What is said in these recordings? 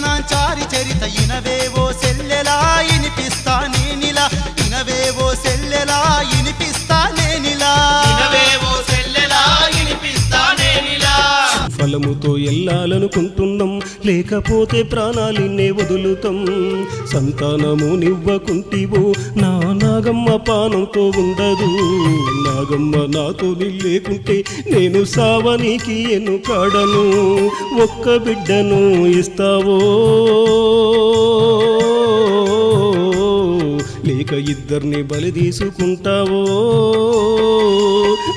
నాంచారి చరిత ఇనవేవో సెల్లెలా ఇనిపిస్తా నేనిలా ఇనవేవో సెల్లెలా ఇనిపిస్తా నేనిలా ఇనవేవో సెల్లెలా ఇనిపిస్తా నేనిలా ఫలముతో ఎల్లాలనుకుంటున్నాం లేకపోతే ప్రాణాలిన్నే వదులుతాం సంతానము నివ్వకుంటివో నా నాగమ్మ పానంతో ఉండదు నాగమ్మ నాతో లేకుంటే నేను సావనికి ఎన్నుకాడను ఒక్క బిడ్డను ఇస్తావో లేక ఇద్దరిని బలి తీసుకుంటావో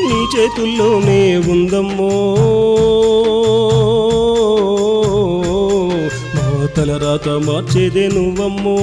నీ చేతుల్లోనే ఉందమ్మో మా తలరాత మార్చేదే నువ్వమ్మో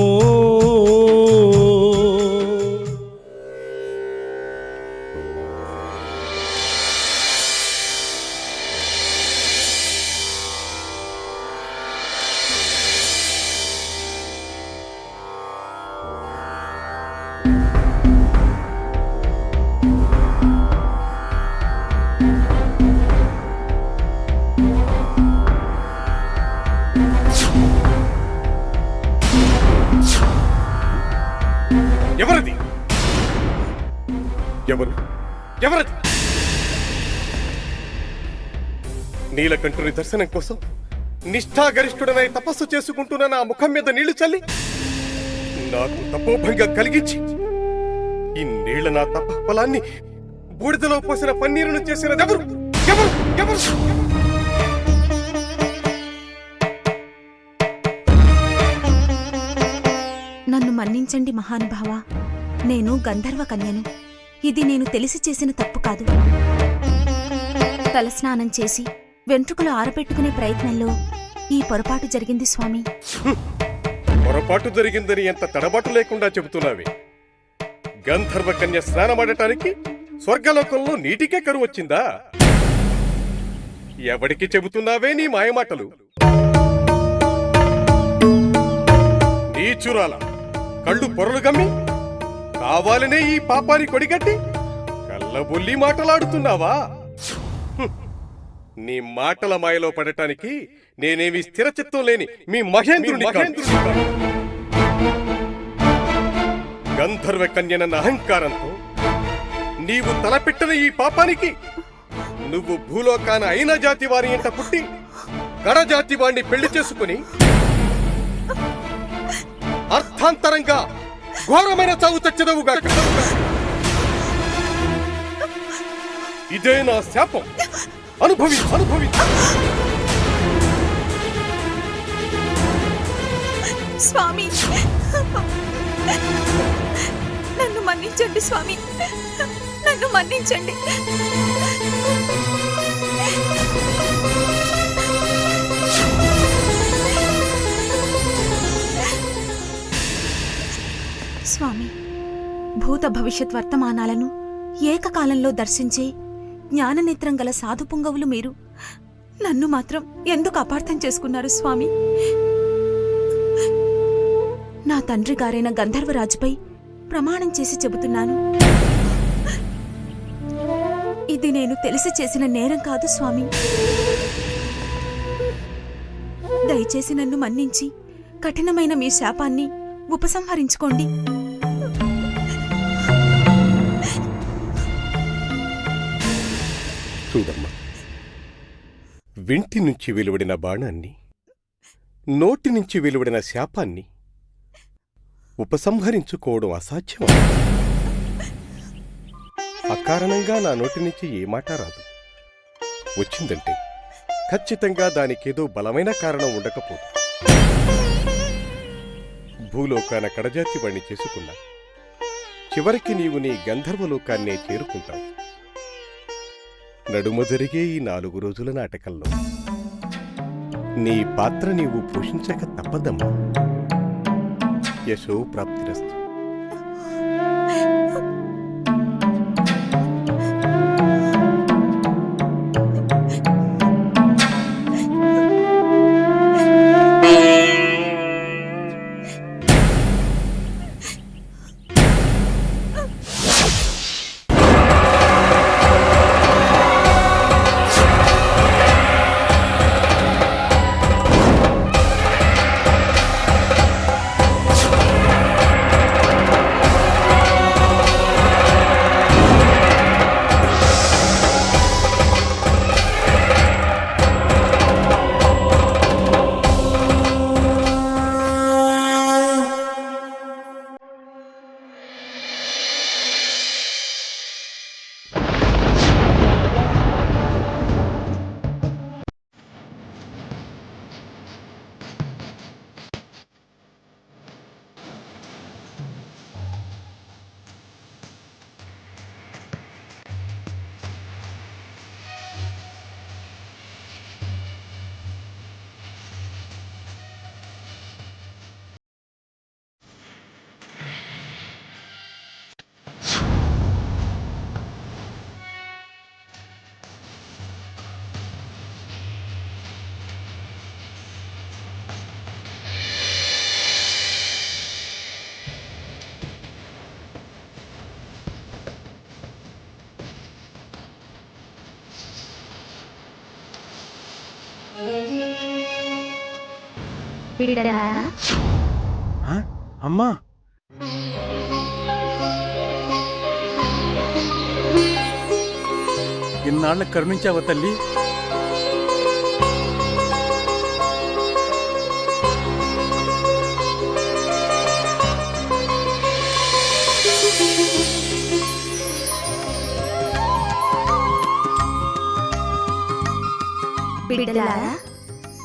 ఎవరది ఎవరది నీలకంఠుని దర్శనం కోసం నిష్ఠాగరిష్ఠుడనై తపస్సు చేసుకుంటున్న నా ముఖం మీద నీళ్లు చల్లి నాకు తపోభంగం కలిగించి ఈ నీళ్ల నా తప ఫలాన్ని బూడిదలో పోసిన పన్నీరును చేసినదెవరు ఎవరు ఎవరు నన్ను మన్నించండి మహానుభావ నేను గంధర్వ కన్యను ఇది నేను తెలిసి చేసిన తప్పు కాదు తలస్నానం చేసి వెంట్రుకలు ఆరబెట్టుకునే ప్రయత్నంలో ఈ పొరపాటు జరిగింది స్వామి పొరపాటు జరిగిందని ఎంత తడబాటు లేకుండా చెబుతున్నావే గంధర్వ కన్య స్నానమాడటానికి స్వర్గలోకంలో నీటికే కరువు వచ్చిందా ఎవడికి చెబుతున్నావే నీ మాయమాటలు నీచురాల కళ్ళు పొరలు గమ్మి కావాలనే ఈ పాపాన్ని కొడిగట్టి కళ్ళబొల్లి మాటలాడుతున్నావా నీ మాటల మాయలో పడటానికి నేనేమి స్థిరచిత్తం లేని మీ మహేంద్రుని గంధర్వ కన్యనన్న అహంకారంతో నీవు తలపెట్టిన ఈ పాపానికి నువ్వు భూలోకాన అయిన జాతి వారి ఇంట పుట్టి కడజాతి వాణ్ణి పెళ్లి చేసుకుని అర్థాంతరంగా ఘోరమైన చావు చచ్చదవుగా ఇదే నా శాపం అనుభవి స్వామి నన్ను మన్నించండి స్వామి నన్ను మన్నించండి స్వామి భూత భవిష్యత్ వర్తమానాలను ఏకకాలంలో దర్శించే జ్ఞాననేత్రం గల సాధు పుంగవులు మీరు నన్ను మాత్రం ఎందుకు అపార్థం చేసుకున్నారు స్వామి నా తండ్రి గారైన గంధర్వరాజుపై ప్రమాణం చేసి చెబుతున్నాను ఇది నేను తెలిసి చేసిన నేరం కాదు స్వామి దయచేసి నన్ను మన్నించి కఠినమైన మీ శాపాన్ని ఉపసంహరించుకోండి చూడమ్మా వింటి నుంచి వెలువడిన బాణాన్ని నోటి నుంచి వెలువడిన శాపాన్ని ఉపసంహరించుకోవడం అసాధ్యం అకారణంగా నా నోటి నుంచి ఏ మాట రాదు వచ్చిందంటే ఖచ్చితంగా దానికేదో బలమైన కారణం ఉండకపోదు భూలోకాన కడజాతి వాణ్ణి చేసుకున్నా చివరికి నీవు నీ గంధర్వలోకాన్నే చేరుకుంటావు నడుమ జరిగే ఈ 4 రోజుల నాటకంలో నీ పాత్ర నీవు పోషించక తప్పదమ్మా యశో ప్రాప్తిరస్తు అమ్మా ఇన్నాళ్ళ కరుణించావా తల్లి? బిడ్డలారా,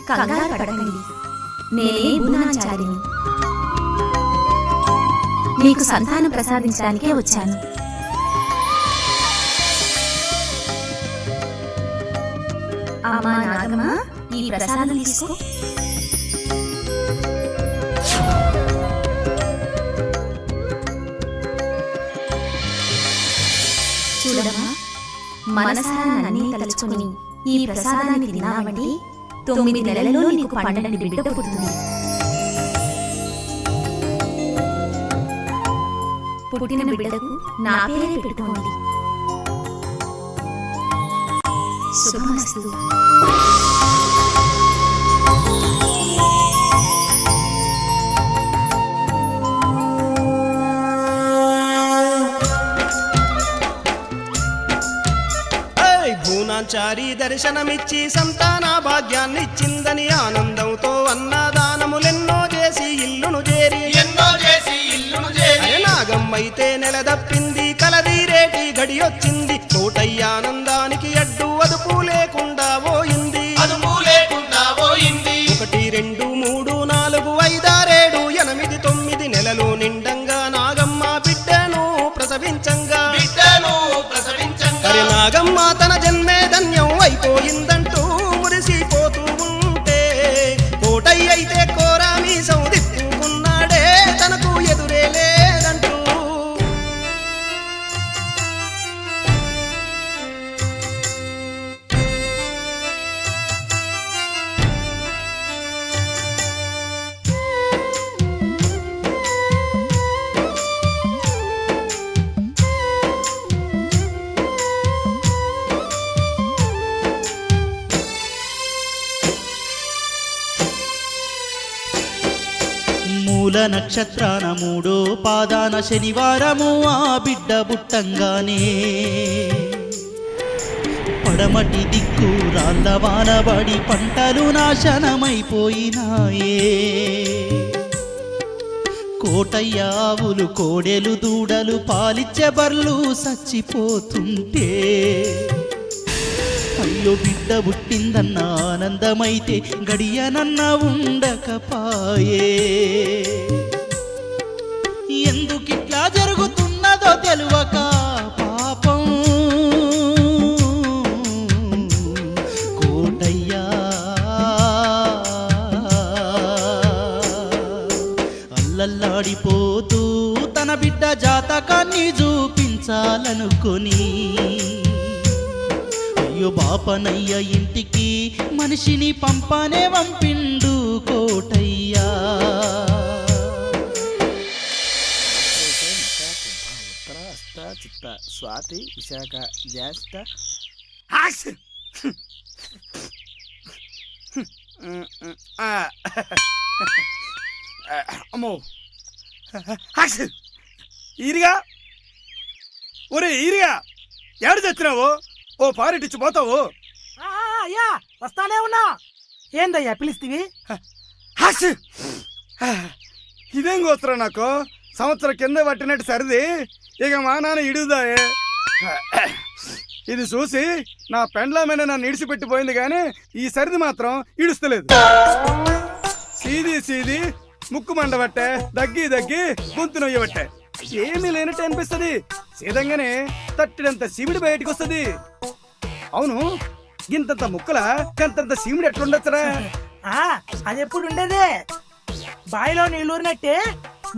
కంగారు పడకండి. నేనే బూనాచారిని. మీకు సంతానం ప్రసాదించడానికే వచ్చాను. అమ్మా నాగమ్మ, ఈ ప్రసాదం తీసుకో. చూడమ్మా, మనసారా నన్నే తలుచుకుని ఈ ప్రసాదాన్ని తిన్నావంటే 9 నెలలలో నీకు పండని బిడ్డ పుడుతుంది. పుట్టిన బిడ్డకు నా పేరే పెట్టుకోండి. శుభమస్తు. భూనాచారి దర్శనమిచ్చి సంతాన భాగ్యాన్నిచ్చిందని ఆనందంతో అన్నదానములెన్నో చేసి ఇల్లును చేరి నాగమ్మైతే నెలదప్పింది, కలదీరేటి గడియొచ్చింది. కోటయ్య ఆనందానికి అడ్డు అదుపు లేకుండా పోయింది. 1 2 3 4 5 6 7 8 9 నెలలు నిండంగా నాగమ్మ బిడ్డను ప్రసవించంగా నాగమ్మ తన జన్మే ధన్యం అయిపోయిందంటూ మురిసిపోతూ ఉంటే కోటయ్య అయితే కోరా మీసం దిప్పుకున్నాడే, తనకు ఎదురే లేదంటూ. మూల నక్షత్రాన 3వ పాదాన శనివారము ఆ బిడ్డ బుట్టంగానే పడమటి దిక్కు రాళ్ళ వానబడి పంటలు నాశనమైపోయినాయే. కోటయ్య ఆవులు కోడెలు దూడలు పాలిచ్చే బర్లు సచ్చిపోతుంటే అయ్యో బిడ్డ పుట్టిందన్న ఆనందమైతే గడియనన్న ఉండకపాయే. ఎందుకిట్లా జరుగుతున్నదో తెలువక పాపం కోటయ్యా అల్లల్లాడిపోతూ తన బిడ్డ జాతకాన్ని చూపించాలనుకొని అయ్యో బాపనయ్య ఇంటికి మనిషిని పంపానే పంపిండు కోటయ్యా. చిత్త స్వాతి విశాఖ జ్యేష్ఠ అమ్మో ఈరిగా ఒరే ఈరిగా ఏడు తెచ్చినావు? ఓ పారిటిచ్చి పోతావు. అయ్యా వస్తానే ఉన్నా. ఏందయ్యా పిలిస్తీవి? ఇదేం కోసరా నాకు సంవత్సరం కింద పట్టినట్టు సరిది ఇక మా నాన్న ఇడుదాయే. ఇది చూసి నా పెండ్లమైన నన్ను ఇడిచిపెట్టిపోయింది కానీ ఈ సరిది మాత్రం ఇడుస్తలేదు. సీది ముక్కు మండబట్టే, దగ్గి గొంతు నొయ్యబట్టే, ఏమీ లేనట్టు అనిపిస్తుంది. సీదంగానే తట్టినంత సీమిడి బయటికి వస్తుంది. అవును, ఇంతంత ముక్కల కంతంత సీమిడి ఎట్లుండొచ్చరా? అది ఎప్పుడు ఉండేదే. బాయిలో నీళ్ళూరినట్టే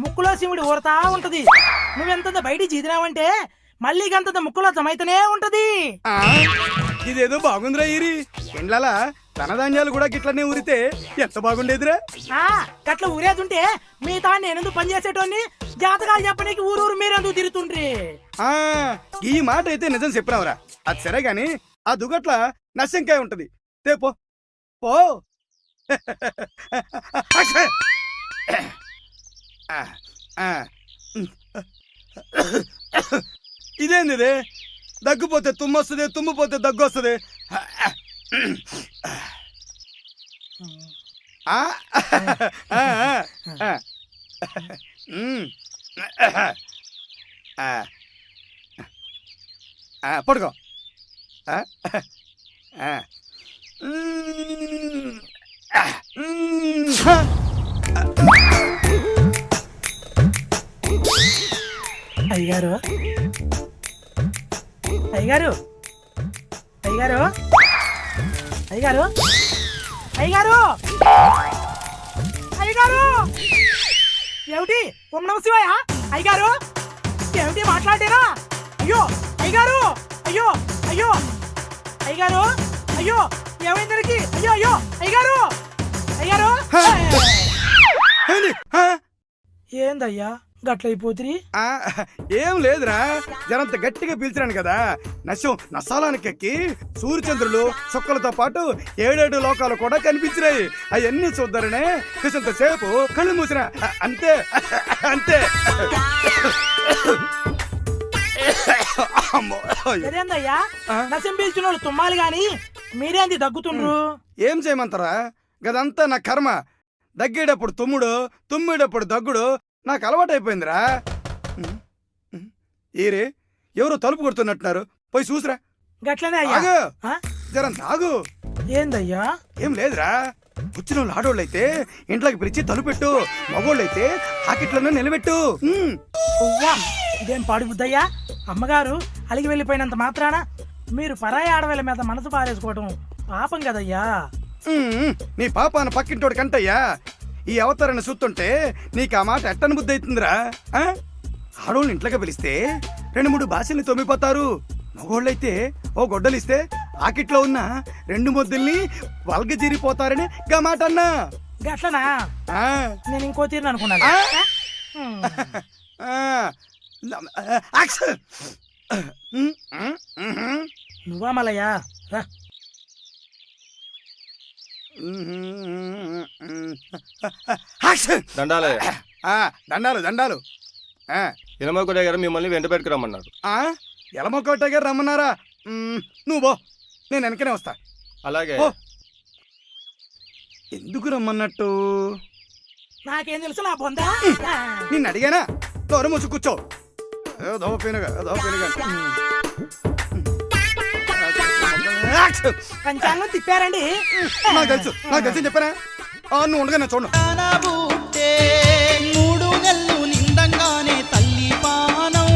ముక్కులో సీమిడి ఊరతా ఉంటది. నువ్వెంత బయటికి చీదినావంటే మళ్ళీ గంత ముక్కులో జమైతనే ఉంటది. ఇదేదో బాగుందిరా ఈరి. ఎండ్ల ధనధాన్యాలు కూడా గిట్లనే ఊరితే ఎంత బాగుండేదిరా. గట్ల ఊరేదుంటే మిగతా నేనెందుకు పనిచేసేటోని జాతకాలు చెప్పడానికి ఊరూరు మీరెందుకు తిరుగుతుండ్రి? ఈ మాట అయితే నిజం చెప్పినావురా. అది సరే గాని ఆ దుగట్ల నశంకాయ ఉంటది. పో ఇది? దగ్గుపోతే తుమ్మొస్తుంది, తుమ్మిపోతే దగ్గు వస్తుంది. పడుకో. అయ్యగారు అయ్యగారు అయ్యగారు అయ్యగారు అయ్యగారు అయ్యగారు ఏమిటి? ఓం నమ శివాయ. అయ్యగారు ఏమిటి మాట్లాడారా? అయ్యో అయ్యగారు, అయ్యో అయ్యో అయ్యగారు, అయ్యో ఏమైందరికి? అయ్యో అయ్యో అయ్యగారు, అయ్యగారు ఏందయ్యా గట్లయిపోతురి? ఏం లేదురా, జనంత గట్టిగా పీల్చినాను కదా, నశం నసాలానికి ఎక్కి సూర్యచంద్రులు చుక్కలతో పాటు 7 లోకాలు కూడా కనిపించినాయి. అవన్నీ చూద్దరనే కృష్ణంత సేపు కళ్ళు మూసిన. అంతే అంతే. సరేందయ్యా, నశం పీల్చిన వాళ్ళు తుమ్మాలి గాని మీరేంది దగ్గుతుండ్రు? ఏం చేయమంటారా, గదంతా నా కర్మ. దగ్గేటప్పుడు తుమ్ముడు, తుమ్మేటప్పుడు దగ్గుడు నాకు అలవాటైపోయిందిరా. ఏరే ఎవరో తలుపు కొడుతున్నట్టున్నారు, పోయి చూసిరా. గట్లనే అయ్యా. జరం తాగు. ఏందయ్యా? ఏం లేదురా, వచ్చిన వాళ్ళు ఆడోళ్ళైతే ఇంట్లోకి పిలిచి తలుపెట్టు, మగోళ్ళైతే ఆకిట్లను నిలబెట్టు. ఇదేం పాడు బుద్దయ్యా? అమ్మగారు అలిగి వెళ్ళిపోయినంత మాత్రాన మీరు పరాయి ఆడవాళ్ళ మీద మనసు పారేసుకోవటం పాపం కదయ్యా. నీ పాపాన పక్కింటోడు కంటయ్యా. ఈ అవతారాన్ని చూస్తుంటే నీకు ఆ మాట ఎట్టని బుద్ధి అవుతుందిరా. ఆడోళ్ళని ఇంట్లోకి పిలిస్తే 2-3 భాషల్ని తొమ్మిపోతారు. మగోళ్ళైతే ఓ గొడ్డలిస్తే ఆకిట్లో ఉన్న 2 ముద్దుల్ని వల్గజీరిపోతారని గా మాట అన్నా. గట్లనా? నేను ఇంకో తీరుని అనుకున్నాను. నువ్వా మలయ్యా? రా. దండాలే. దండాలు దండాలు. ఇనమకోట గారు మిమ్మల్ని వెంట పెట్టుకురమ్మన్నారు. ఎలమకోట గారు రమ్మన్నారా? నువ్వు బో, నేను వెనకనే వస్తా. అలాగే. ఎందుకు రమ్మన్నట్టు నాకేం తెలుసు నా బొందా. నిన్ను అడిగానా? దూరం వచ్చి కూర్చో. దోపినగా దోపినగా పంచాంగం తిప్పారండి. నాకు తెలుసు, నాకు తెలిసి చెప్పారా? నువ్వు ఉండగా నేను చూడు. 3 నెలలు నిండంగానే తల్లి పానం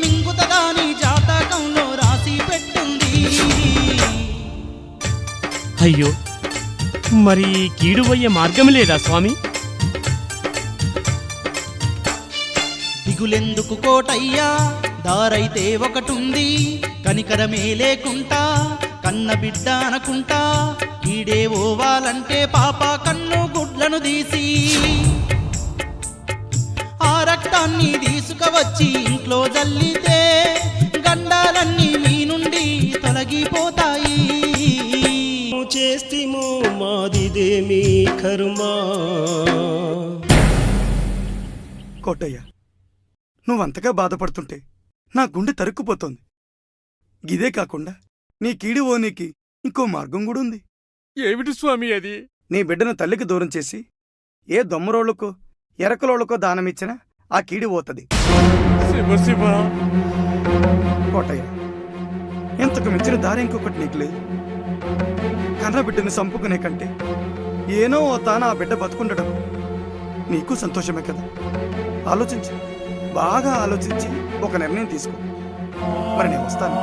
మింగుతగాని జాతకంలో రాసి పెట్టింది. అయ్యో, మరి కీడు పోయే మార్గం లేదా స్వామి? దిగులెందుకు కోటయ్యా, దారైతే ఒకటుంది. కనికరమే లేకుంటా కన్న బిడ్డ అనకుంటా, ఈడే ఓవాలంటే పాప కన్ను గుడ్లను తీసి ఆ రక్తాన్ని తీసుకువచ్చి ఇంట్లో జల్లితే గండాలన్నీ మీ నుండి తొలగిపోతాయి. చేస్తిమో మాదిదేమి కర్మా. కోటయ్య, నువ్వంతగా బాధపడుతుంటే నా గుండె తరుక్కుపోతోంది. గిదే కాకుండా నీ కీడి ఓనికి ఇంకో మార్గం కూడా ఉంది. ఏమిటి స్వామి అది? నీ బిడ్డను తల్లికి దూరం చేసి ఏ దొమ్మరోళ్ళకో ఎరకలోళ్ళకో దానమిచ్చినా ఆ కీడి పోతది. కోటయ్య, ఇంతకు మించిన దారి ఇంకొకటి నీకు లేదు. కన్న బిడ్డను సంపుకునే కంటే ఏనో ఓ తాన ఆ బిడ్డ బతుకుండడం నీకు సంతోషమే కదా. ఆలోచించు, బాగా ఆలోచించి ఒక నిర్ణయం తీసుకో. మరి నేను వస్తాను.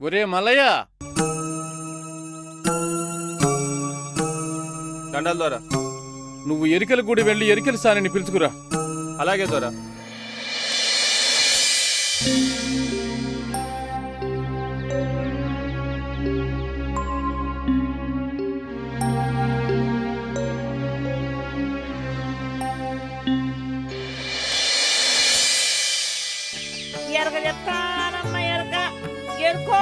ఒరే మల్లయ్య, దండాల ద్వారా. నువ్వు ఎరికల గుడి వెళ్ళి ఎరికల సానిని పిలుచుకురా. అలాగే ద్వారా. ఎరగ చెప్తానమ్మ ఎరగ ఎరుకో.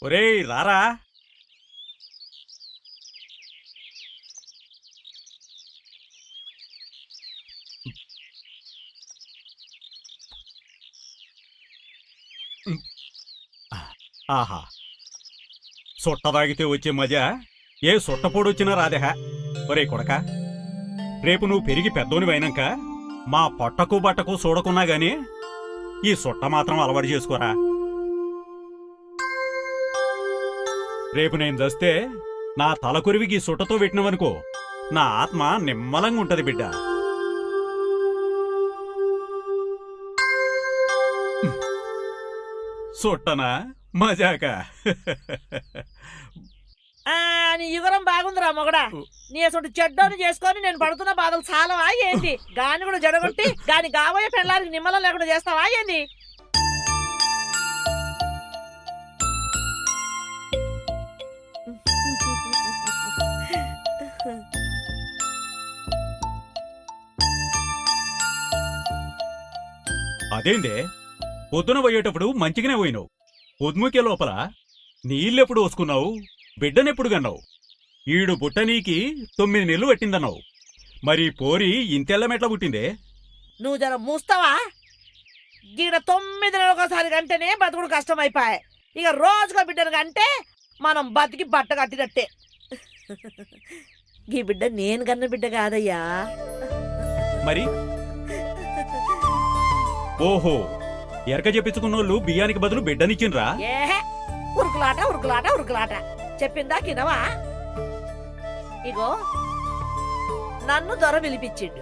ఒరేయ్ రారా. ఆహా, సొట్ట తాగితే వచ్చే మజా ఏ సొట్టపోడొచ్చినా రాదేహా. ఒరే కొడక, రేపు నువ్వు పెరిగి పెద్దోనివైనాక మా పొట్టకు బట్టకు చూడకున్నా గాని ఈ సొట్ట మాత్రం అలవాటు చేసుకోరా. రేపు నేను దస్తే నా తలకొరివికి సుట్టతో పెట్టినవనుకో నా ఆత్మ నిమ్మలంగా ఉంటది బిడ్డ. సుట్టనా మజాక. నీ యుగరం బాగుందిరా మొగడా. నీ అసలు చెడ్డోని చేసుకొని నేను పడుతున్న బాధలు చాలవా ఏంది? గాని కూడా జడగొట్టి గాని కాబోయే పెళ్ళానికి నిమ్మలం లేకుండా చేస్తావా ఏంది? అదేందే పొద్దున పోయేటప్పుడు మంచిగానే పోయినావు, పొద్దుముకే లోపల నీళ్ళెప్పుడు పోసుకున్నావు, బిడ్డనెప్పుడు కన్నావు? ఈడు బుట్ట నీకి 9 నెలలు పెట్టిందన్నావు, మరి పోరి ఇంతెల్లమెట్లా పుట్టిందే? నువ్వు జర మూస్తావా? గీడ 9 నెలలు ఒకసారి కంటేనే బతుకుడు కష్టమైపోయాయి. ఇక రోజుగా బిడ్డను కంటే మనం బతికి బట్ట కట్టినట్టే. ఈ బిడ్డ నేను కన్న బిడ్డ కాదయ్యా. మరి ఓహో, ఎరక చెప్పించుకున్నోళ్ళు బియ్యానికి బదులు బిడ్డనిచ్చిండ్రా? ఏహే, ఉరుకులాట ఉరుకులాట ఉరుకులాట చెప్పిందా కినవా? ఇగో నన్ను దొర పిలిపించిండు.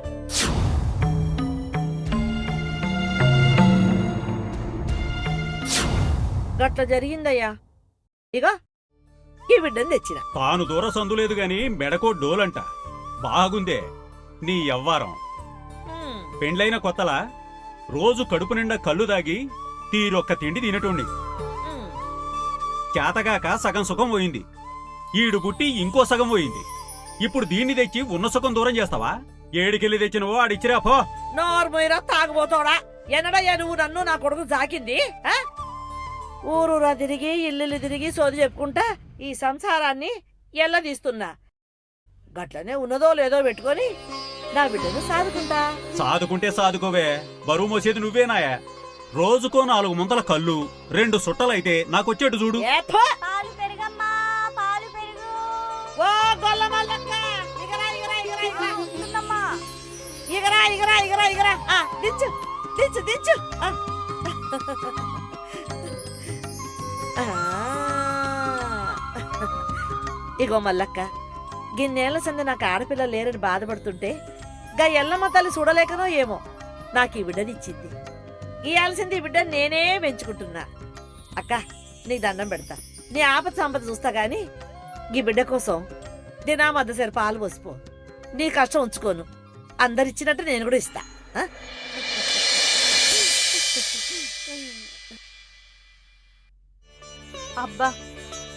గట్ల జరిగిందయ్యా. ఇగో ఈ బిడ్డను తెచ్చిన. తాను దూర సందులేదు గాని మెడకో డోలంట. బాగుందే నీ యవ్వారం. పెండ్లైన కొత్తలా రోజు కడుపు నిండా కళ్ళు దాగి తీరొక్క తిండి తినటోండి. చేతగాక సగం సుఖం పోయింది, ఈడు పుట్టి ఇంకో సగం పోయింది. ఇప్పుడు దీన్ని తెచ్చి ఉన్న సుఖం దూరం చేస్తావా? ఏడికెళ్ళి తెచ్చినవో ఆడిచ్చిరా పో. నోర్మోయిరా తాగుబోతోడా. ఎన్నడయ్యా నువ్వు నన్ను నా కొడుకు జాకింది? ఊరూరా తిరిగి ఇల్లు తిరిగి సోది చెప్పుకుంటా ఈ సంసారాన్ని ఎల్లదీస్తున్నా. గట్లనే ఉన్నదో లేదో పెట్టుకొని నా బిడ్డను సాదుకుంటా. సాదుకుంటే సాదుకోవే, బరువు మోసేది నువ్వేనాయా? రోజుకో 4 ముంతల కళ్ళు 2 సుట్టలైతే నాకొచ్చేటు చూడు. ఇగో మల్లక్క, గిన్నేళ్ల సంది నాకు ఆడపిల్ల లేరని బాధపడుతుంటే గా ఎల్లమ్మ తల్లి చూడలేకనో ఏమో నాకు ఈ బిడ్డనిచ్చింది. ఇయ్యాల్సింది ఈ బిడ్డ నేనే పెంచుకుంటున్నా. అక్క నీకు దండం పెడతా, నీ ఆపద సంపద చూస్తా గాని ఈ బిడ్డ కోసం దినా మద్దసరి పాలు పోసిపో. నీ కష్టం ఉంచుకోను, అందరిచ్చినట్టు నేను కూడా ఇస్తా. అబ్బా,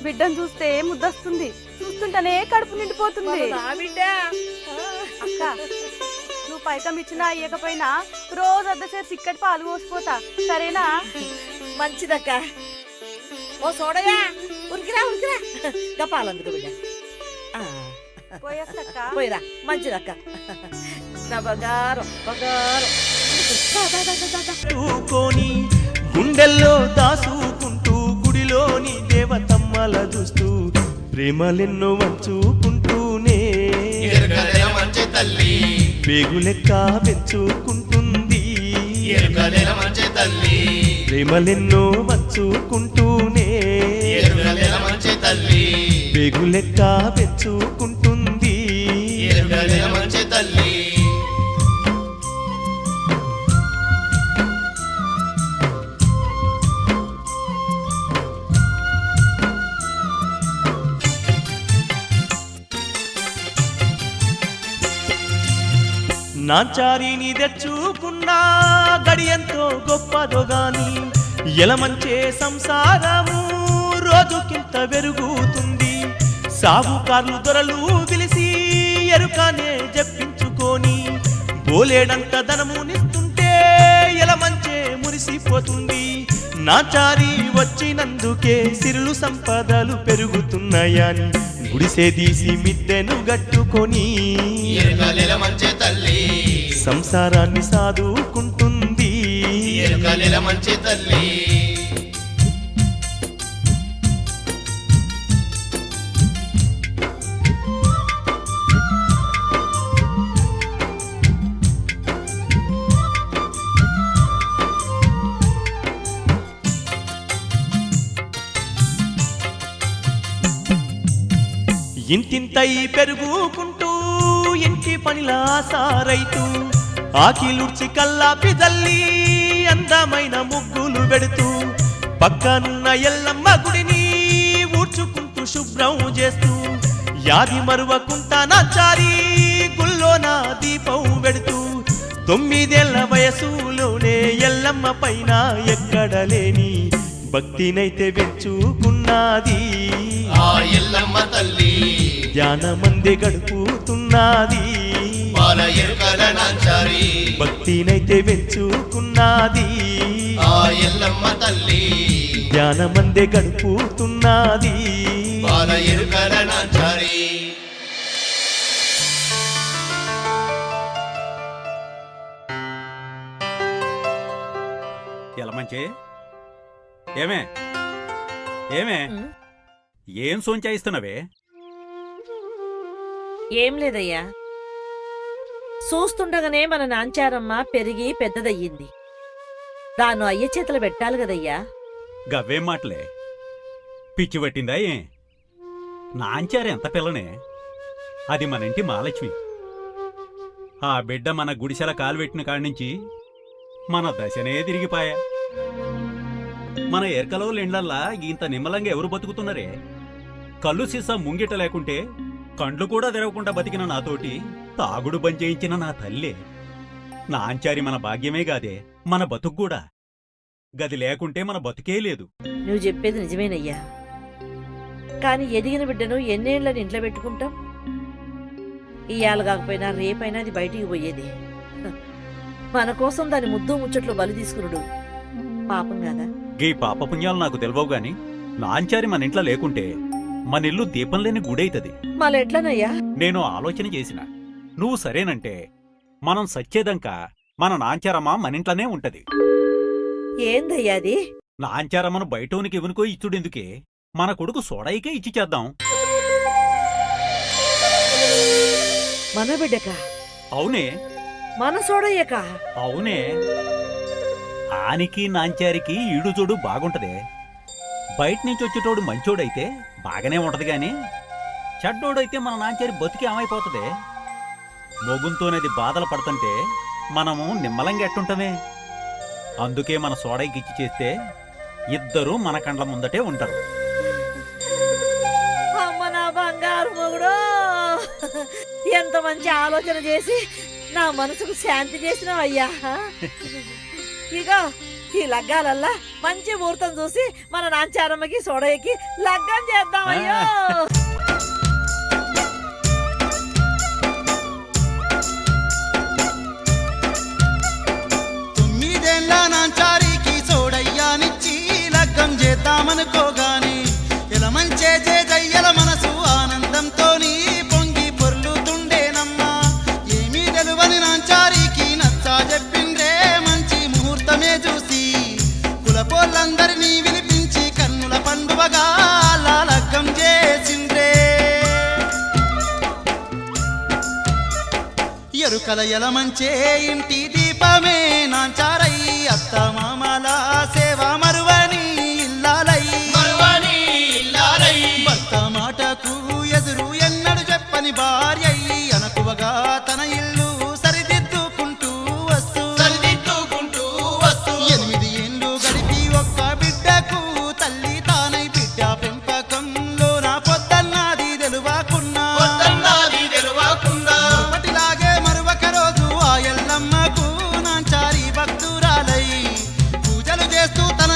బిడ్డను చూస్తే ముద్దొస్తుంది, చూస్తుంటేనే కడుపు నిండిపోతుంది. అక్క, నువ్వు పైకం ఇచ్చినా ఇయ్యకపోయినా రోజు అద్దసేపు సిక్కటి పాలు పోసిపోతా, సరేనా? మంచిదక్క. ఓ సోడయా, ఉరికిరా ఉరికిరా, గా పాలందుకు బిడ్డ. పోయిరా, మంచిదక్క. నా బంగారం బంగారం. గుండెల్లో దాసుకుంటూ గుడిలోని దేవతమ్మల చూస్తూ ప్రేమలెన్నో వంచుకుంటూనే పేగులెక్క పెంచుకుంటుంది. ప్రేమలెన్నో వంచుకుంటూనే పేగులెక్క పెంచుకుంటుంది. నాచారిని తెచ్చుకున్నా గడియంతో గొప్పదో గాని ఎలమంచే సంసారము రోజుకింత పెరుగుతుంది. సాగుకార్లు దొరలు పిలిచి ఎరుకనే జప్పించుకొని బోలేడంత ధనమునిస్తుంటే ఎలమంచే మురిసిపోతుంది. నాచారి వచ్చినందుకే సిరులు సంపదలు పెరుగుతున్నాయని గుడిసే తీసి మిద్దెను గట్టుకొని మంచి తల్లి సంసారాన్ని సాదుకుంటుంది మంచి తల్లి. ఇంతింతై పెరుగుకుంటూ ఇంటి పనిలా సారైతూ ఆకిలుడ్చి కల్లాపి జల్లి అందమైన ముగ్గులు పెడుతూ పక్కనున్న ఎల్లమ్మ గుడిని ఊడ్చుకుంటూ శుభ్రం చేస్తూ యాది మరువకుంటా నాచారి గుల్లోన దీపం పెడుతూ 9 ఏళ్ల వయసులోనే ఎల్లమ్మ పైన ఎక్కడ లేని భక్తినైతే పెంచుకున్నది ఆ ఎల్లమ్మ తల్లి. ధ్యానమందే గడుపుతున్నది పాల ఎరుకల నాంచారి భక్తినైతే పెంచుకున్నది ఆ ఎల్లమ్మ తల్లి. ధ్యానమందే గడుపుతున్నది పాల ఎరుకల నాంచారి. ఎలమంచి ఏమే ఏమే ఏం సోంచాయిస్తున్నావే? ఏం లేదయ్యా, చూస్తుండగానే మన నాంచారమ్మ పెరిగి పెద్దదయ్యింది. దాన్ని అయ్య చేతులు పెట్టాలి కదయ్యా. గవ్వేం మాటలే, పిచ్చి పట్టిందా ఏ? నాంచారు ఎంత పిల్లనే, అది మన ఇంటి మహాలక్ష్మి. ఆ బిడ్డ మన గుడిసెల కాలు పెట్టిన కాడ్నుంచి మన దశనే తిరిగిపాయా. మన ఎరకలో లెండ్లల్లా ఇంత నిమ్మలంగా ఎవరు బతుకుతున్నారే? కళ్ళు సీసా ముంగిట లేకుంటే కండ్లు కూడా తెరవకుండా బతికిన నాతోటి తాగుడు బంచేయించిన నా తల్లే. నాంచారి మన భాగ్యమే గాదే, మన బతుకు కూడా. గది లేకుంటే మన బతుకే లేదు. నువ్వు చెప్పేది నిజమేనయ్యా, కాని ఎదిగిన బిడ్డను ఎన్నేళ్లని ఇంట్లో పెట్టుకుంటాం? ఇయ్యాల కాకపోయినా రేపైనా అది బయటికి పోయేది. మన కోసం దాని ముద్దు ముచ్చట్లు బలి తీసుకునుడు పాపం కాదా? గీ పాపపుణ్యాలు నాకు తెలవవు గాని నాంచారి మన ఇంట్లో లేకుంటే మన ఇల్లు దీపం లేని గుడైతది. మళ్ళెట్లనయ్యా? నేను ఆలోచన చేసిన, నువ్వు సరేనంటే మనం సచ్చేదంకా మన నాంచారమ్మ మన ఇంట్లోనే ఉంటది. ఏందయ్యా అది? నాంచారమ్మను బయటోనికి ఎవనుకో ఇచ్చుడెందుకే, మన కొడుకు సోడాయికే ఇచ్చి చేద్దాం. మన బిడ్డక? అవునే. మన సోడయ్యక? అవునే. ఆనికి నాంచారికి ఈడుజోడు బాగుంటదే. బయట నుంచి వచ్చేటోడు మంచోడైతే బాగానే ఉంటది గాని చెడ్డోడైతే మన నాంచారి బతికి ఏమైపోతదే. మొగుంతోనేది బాధలు పడుతుంటే మనము నిమ్మలంగా ఎట్టుంటమే. అందుకే మన సోడైకి ఇచ్చి చేస్తే ఇద్దరూ మన కండ్ల ముందటే ఉంటారు. అమ్మ నా బంగారు మొగుడో, ఎంత మంచి ఆలోచన చేసి నా మనసుకు శాంతి చేసినావయ్యా. ఇగో ఈ లగ్గాలల్లా మంచి ముహూర్తం చూసి మన నాంచారమ్మకి సోడయ్యకి లగ్గం చేద్దామయ్యో. నాంచారికి సోడయ్యానిచ్చి లగ్గం చేద్దామనుకోగాని ఎలా మంచే జయ్యల మనసు ఆనందంతో పొంగి పొర్లుతుండేనమ్మా. ఏమీ తెలువని నాంచారికి నచ్చా చెప్పిందే మంచి ముహూర్తమే చూసి కులపోళ్ళందరినీ వినిపించి కన్నుల పండువగా లగ్గం చేసిండ్రే. ఎరుకల ఎలమంచే ఇంటి దీపమే నాంచారై అత్త మామల సేవ మరువని ఇల్లాలై భర్త మాటకు ఎదురు ఎన్నడు చెప్పని భార్యై అనకువగా తన ఇల్లు సరిదిద్దుకుంటూ వస్తూ 8 ఏళ్ళు గడిపి ఒక్క బిడ్డకు తల్లి తానై బిడ్డ పెంపకంలో నా పొద్దన్నది తెలువాకున్నా. అప్పటిలాగే మరొక రోజు ఆ ఎల్లమ్మకు నాంచారి భక్తురాలై పూజలు చేస్తూ తన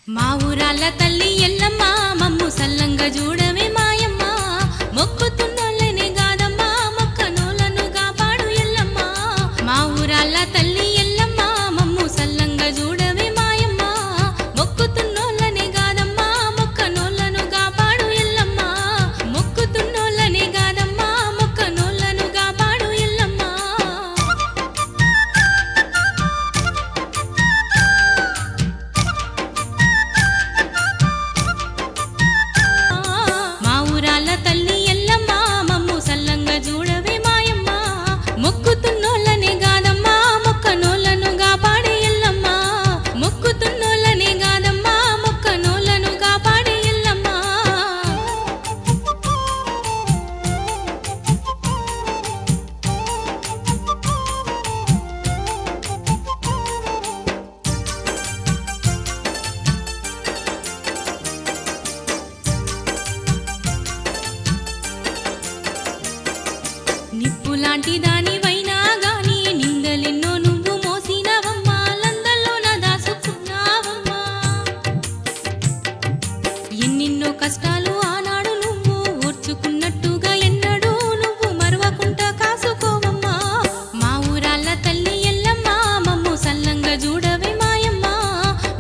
మా ఊరాల తల్లి ఎల్లమ్మ మమ్ము సల్లంగా చూడవే మాయమ్మ మొక్కుతున్నోళ్ళనే గాదమ్మా మొక్కనోళ్ళను కాపాడు ఎల్లమ్మ మా ఊరాల తల్లి ఎల్లమ్మ మమ్ము సల్లంగా చూడవే మాయమ్మ మొక్కుతున్నోళ్ళనే గాదమ్మా మొక్కనోళ్ళను కాపాడు ఎల్లమ్మ మొక్కుతున్నోళ్ళనే గాదమ్మా మొక్కనోళ్ళను కాపాడు ఎల్లమ్మ మా ఊరాల తల్లి ఎల్లమ్మ మమ్ము సల్లంగా చూడవే మాయమ్మ మొక్కుతున్నోళ్ళనే గాదమ్మా మొక్కనోళ్ళను కాపాడే ఎల్లమ్మ మొక్కుతున్నోళ్ళనే గాదమ్మా మొక్కనోళ్ళను కాపాడే ఎల్లమ్మ నిప్పులాంటి దానివైనా గాని నిందలెన్నో నువ్వు మోసినవమ్మా లందల్లోన దాసుకున్నావమ్మా ఎన్నెన్నో కష్టాలు ఆనాడు నువ్వు ఓర్చుకున్నట్టుగా ఎన్నడూ నువ్వు మరవకుంట కాసుకోవమ్మా మా ఊరాల తల్లి ఎల్లమ్మ మమ్ము సల్లంగా చూడవే మాయమ్మ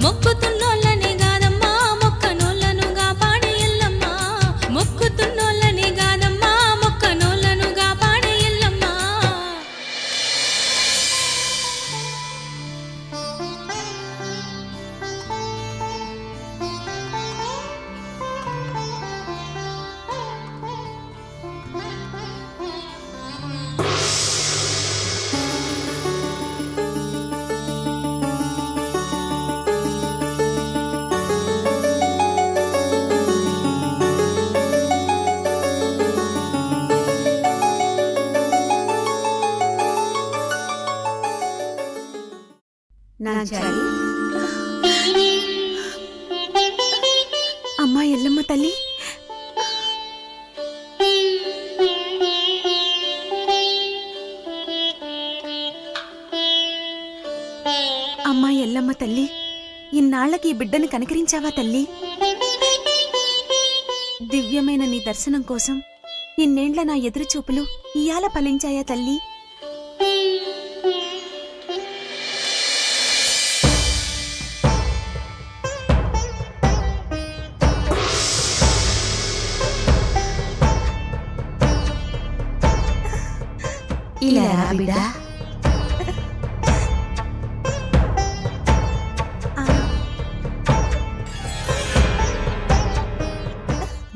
మొక్కుతున్నోళ్ళనే గాదమ్మా మొక్కనోళ్ళను కాపాడే ఎల్లమ్మ మొక్కుతున్నోళ్ళనే గాదమ్మా మొక్కనోళ్ళను కాపాడే ఎల్లమ్మ అమ్మా ఎల్లమ్మ తల్లి అమ్మా ఎల్లమ్మ తల్లి ఇన్నాళ్లకి ఈ బిడ్డను కనికరించావా తల్లి దివ్యమైన నీ దర్శనం కోసం ఇన్నేండ్ల నా ఎదురు చూపులు ఇయాల ఫలించాయా తల్లి ఇలా బిడ్డ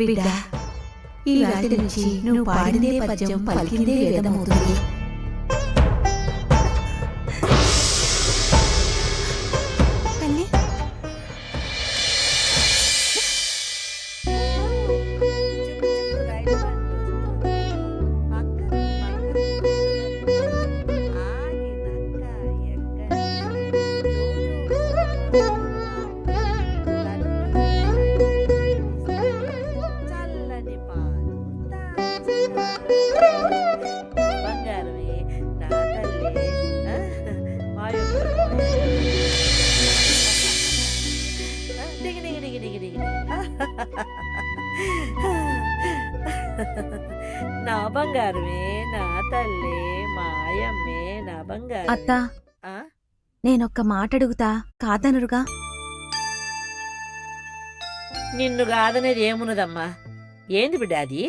బిడ్డ ఈ వాటి నుంచి నువ్వు పాడిందే పద్యం పలికిందే వేదమవుతుంది తల్లి బంగారమే నా తల్లి మాయమ్మ దిగి దిగి దిగి దిగి దిగి నా బంగారమే నా తల్లి మాయమ్మే నా బంగారం అత్తా నేనొక్క మాట అడుగుతా కాదనరుగా నిన్ను కాదనేది ఏమున్నదమ్మా ఏంది బిడ్డ అది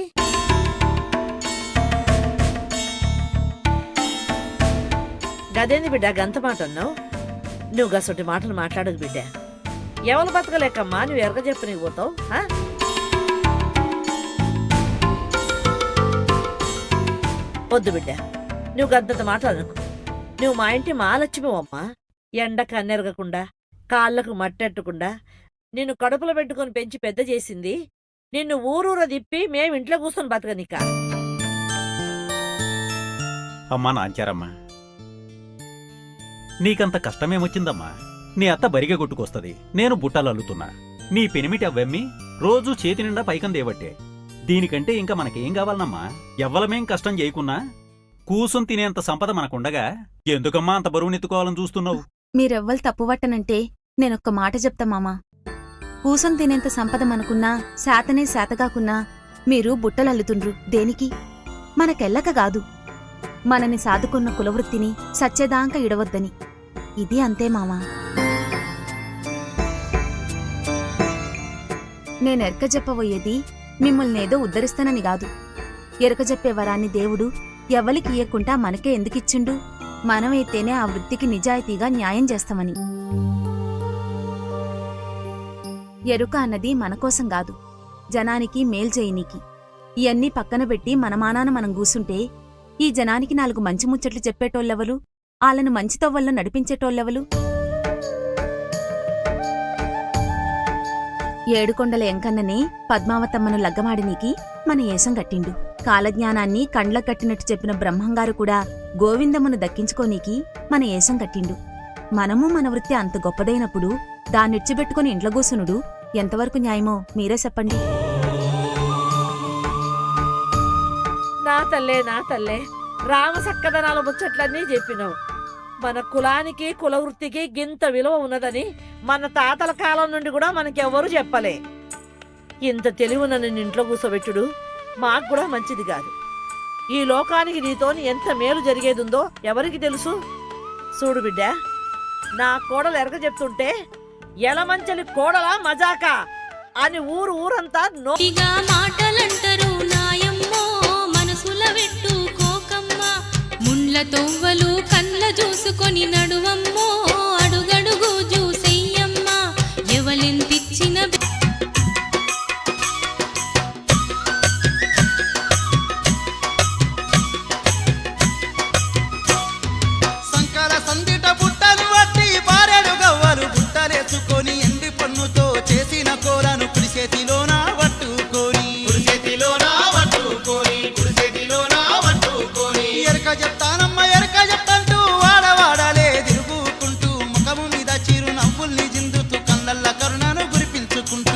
గదేంది బిడ్డ గంత మాట అన్నావు నువ్వు గసొట్టి మాటలు మాట్లాడదు బిడ్డ ఎవరు బతకలేకమ్మా నువ్వు ఎరగ చెప్పు నీకు పోతావు వద్దు బిడ్డ నువ్వు గంతంత మాట్లాడనుకో నువ్వు మా ఇంటి మాలచ్చిపోవమ్మా ఎండ కన్నెరగకుండా కాళ్ళకు మట్టెట్టకుండా నిన్ను కడుపులో పెట్టుకొని పెంచి పెద్ద చేసింది నిన్ను ఊరూర తిప్పి మేము ఇంట్లో కూర్చొని బతకనిక అమ్మా నాంచారమ్మా నీకంత కష్టమేమొచ్చిందమ్మా నీ అత్త బరిగ కొట్టుకొస్తది నేను బుట్టలు అల్లుతున్నా నీ పెనిమిటి అవ్వమ్మి రోజూ చేతి నిండా పైకం దేవట్టే దీనికంటే ఇంకా మనకేం కావాలనమ్మా ఎవ్వలమేం కష్టం చేయకున్నా కూసుని తినేంత సంపద మనకుండగా ఎందుకమ్మా అంత బరువునెత్తుకోవాలని చూస్తున్నావు మీరెవ్వరు తప్పువట్టనంటే నేనొక్క మాట చెప్తా మామా కూసం తినేంత సంపద మనకున్నా శాతనే శాతగాకున్నా మీరు బుట్టలల్లుతుండ్రు దేనికి? మనకెల్లక గాదు, మనని సాదుకున్న కులవృత్తిని సచ్చేదాంక ఇడవద్దని. ఇది అంతే మామా. నేనెరక చెప్పబోయేది మిమ్మల్నేదో ఉద్ధరిస్తానని గాదు. ఎరక చెప్పే వరాన్ని దేవుడు ఎవ్వలికి ఇయ్యకుండా మనకే ఎందుకిచ్చిండు? మనమైతేనే ఆ వృత్తికి నిజాయితీగా న్యాయం చేస్తామని. ఎరుక అన్నది మనకోసం గాదు, జనానికి మేల్చేయనీకి. ఇవన్నీ పక్కన పెట్టి మన మానాన మనం కూసుంటే ఈ జనానికి 4 మంచి ముచ్చట్లు చెప్పేటోళ్ళెవలు? ఆళ్ళను మంచి తవ్వల్లో నడిపించేటోళ్ళెవలు? ఏడుకొండల ఎంకన్ననే పద్మావతమ్మను లగ్గమాడినీకి మన ఏసం గట్టిండు. కాలజ్ఞానాన్ని కండ్ల కట్టినట్టు చెప్పిన బ్రహ్మంగారు కూడా గోవిందమును దక్కించుకోనీకి మన ఏసం కట్టిండు. మనము మన వృత్తి అంత గొప్పదైనప్పుడు దాన్నిడ్చిబెట్టుకుని ఇంట్లో కూసునుడు ఎంతవరకు న్యాయమో మీరే చెప్పండి. నా తల్లే రామ సక్కదనాల ముచ్చట్లన్నీ చెప్పినావు. మన కులానికి కులవృత్తికి గింత విలువ ఉన్నదని మన తాతల కాలం నుండి కూడా మనకెవ్వరూ చెప్పలే. ఇంత తెలివి నన్ను ఇంట్లో కూసోబెట్టుడు మాకు కూడా మంచిది కాదు. ఈ లోకానికి నీతోని ఎంత మేలు జరిగేదుందో ఎవరికి తెలుసు? చూడు బిడ్డ, నా కోడలు ఎరగ చెప్తుంటే ఎలమంచలి కోడలా మజాకా అని ఊరంతా నోటిగా మాటలంటారు నాయమ్మో, మనసుల పెట్టుకోకమ్మ. ముండ్ల తొవ్వలు కళ్ళ చూసుకొని నడువమ్మో, అడుగడుగు చూసెయ్యమ్మ. ఎవలెంతిచ్చిన సంకల సందిట బుట్టలు వట్టి పారెడు గవ్వలు బుట్టలేసుకొని ఎండి పన్నుతో చేసిన కూరను కుడిచేతిలోన పట్టుకొని ఎరక చెప్తానమ్మ ఎరక చెప్తంటూ వాడవాడలే తిరుగుకుంటూ ముఖము మీద చిరు నవ్వుల్ని జిందుతూ కళ్ళల్ల కరుణను గురిపించుకుంటూ